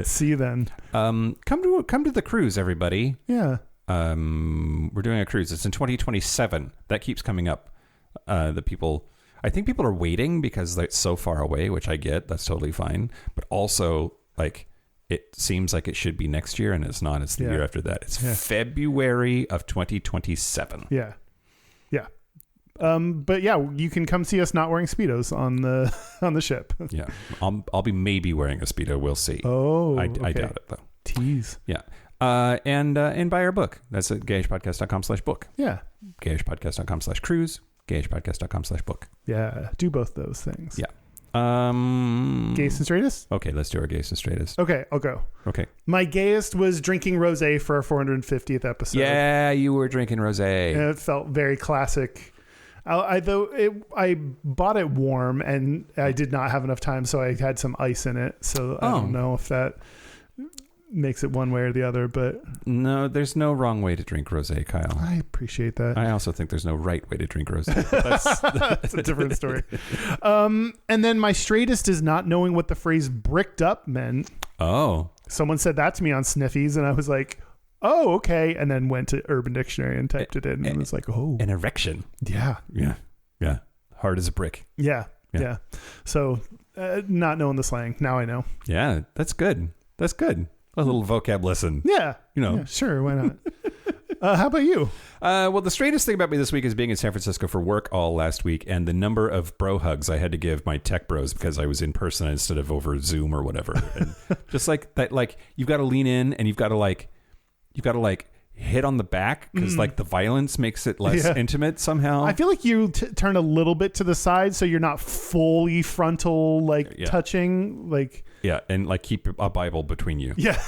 See you then.
Come to the cruise, everybody.
Yeah.
We're doing a cruise. It's in 2027. That keeps coming up. I think people are waiting because it's so far away, which I get. That's totally fine. But also, like, it seems like it should be next year, and it's not. It's the year after that. It's February of 2027.
Yeah. Yeah. But yeah, you can come see us not wearing Speedos on the ship.
Yeah. I'll be maybe wearing a Speedo. We'll see.
Oh,
I
okay.
doubt it, though.
Tease.
Yeah. And buy our book. That's at gayishpodcast.com/book.
Yeah.
gayishpodcast.com/cruise. gayishpodcast.com/book.
Yeah, do both those things.
Yeah.
Gayest and straightest?
Okay, let's do our gayest and straightest.
Okay, I'll go.
Okay.
My gayest was drinking rosé for our 450th episode.
Yeah, you were drinking rosé.
And it felt very classic. I bought it warm and I did not have enough time, so I had some ice in it. So I don't know if that makes it one way or the other, but
no, there's no wrong way to drink rosé, Kyle.
I appreciate that.
I also think there's no right way to drink rosé.
That's a different story. And then my straightest is not knowing what the phrase bricked up meant.
Oh.
Someone said that to me on Sniffies and I was like, oh, okay. And then went to Urban Dictionary and typed it in and was like, oh.
An erection.
Yeah.
Yeah. Yeah. Hard as a brick.
Yeah. Yeah. So not knowing the slang. Now I know.
Yeah. That's good. That's good. A little vocab lesson.
Yeah.
You know.
Yeah, sure. Why not? How about you?
Well, the straightest thing about me this week is being in San Francisco for work all last week, and the number of bro hugs I had to give my tech bros because I was in person instead of over Zoom or whatever. And just like that, like you've got to lean in and you've got to hit on the back because like the violence makes it less intimate somehow.
I feel like you turn a little bit to the side so you're not fully frontal touching. Like
Yeah, and like keep a Bible between you.
Yeah,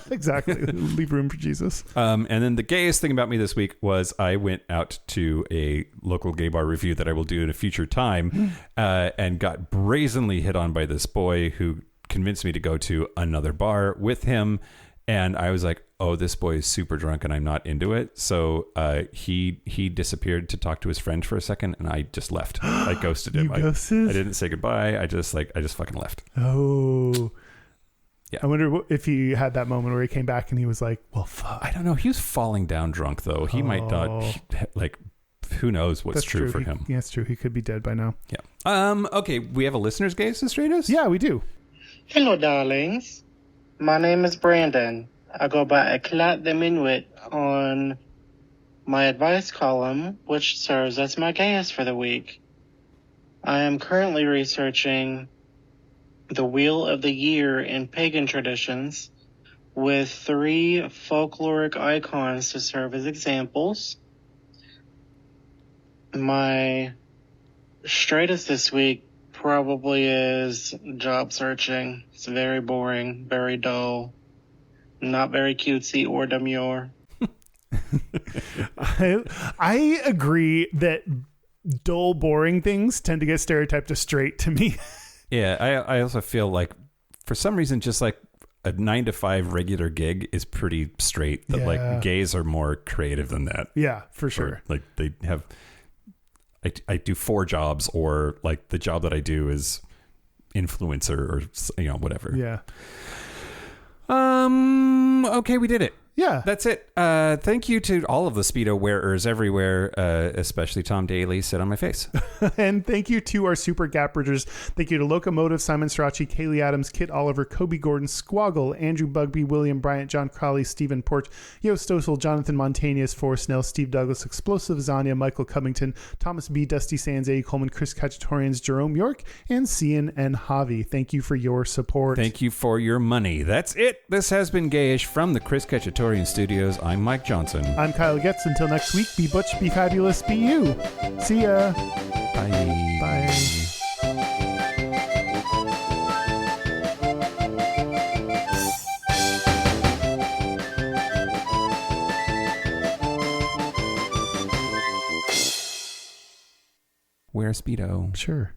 exactly. Leave room for Jesus.
And then the gayest thing about me this week was I went out to a local gay bar review that I will do in a future time, and got brazenly hit on by this boy who convinced me to go to another bar with him. And I was like, oh, this boy is super drunk and I'm not into it. So he disappeared to talk to his friend for a second, and I just left. I ghosted him. I didn't say goodbye. I just fucking left.
Oh.
Yeah.
I wonder if he had that moment where he came back and he was like, well, fuck.
I don't know. He was falling down drunk, though. He might not, like, who knows what's true for him.
Yeah, it's true. He could be dead by now.
Yeah. Okay, we have a listener's Gayest and Straightest?
Yeah, we do.
Hello, darlings. My name is Brandon. I go by Eclat the Minuit on my advice column, which serves as my gayest for the week. I am currently researching the Wheel of the Year in pagan traditions with 3 folkloric icons to serve as examples. My straightest this week probably is job searching. It's very boring, very dull, not very cutesy or demure.
I agree that dull, boring things tend to get stereotyped as straight to me.
Yeah, I also feel like for some reason just like a 9-to-5 regular gig is pretty straight. That like gays are more creative than that.
Yeah, for sure.
Or, like they have... I do 4 jobs, or like the job that I do is influencer or whatever.
Yeah.
Okay, we did it.
Yeah.
That's it. Thank you to all of the Speedo wearers everywhere, especially Tom Daly. Sit on my face.
And thank you to our super Gappridgers. Thank you to Locomotive, Simon Strachey, Kaylee Adams, Kit Oliver, Kobe Gordon, Squoggle, Andrew Bugby, William Bryant, John Crowley, Stephen Porch, Yo Stossel, Jonathan Montanius, Forrest Nell, Steve Douglas, Explosive Zania, Michael Covington, Thomas B, Dusty Sands, A. Coleman, Chris Cacciatorians, Jerome York, and Cian and Javi. Thank you for your support.
Thank you for your money. That's it. This has been Gayish from the Chris Cacciatorian Studios. I'm Mike Johnson.
I'm Kyle Getz. Until next week, be butch, be fabulous, be you. See ya.
Bye.
Bye.
Wear a Speedo.
Sure.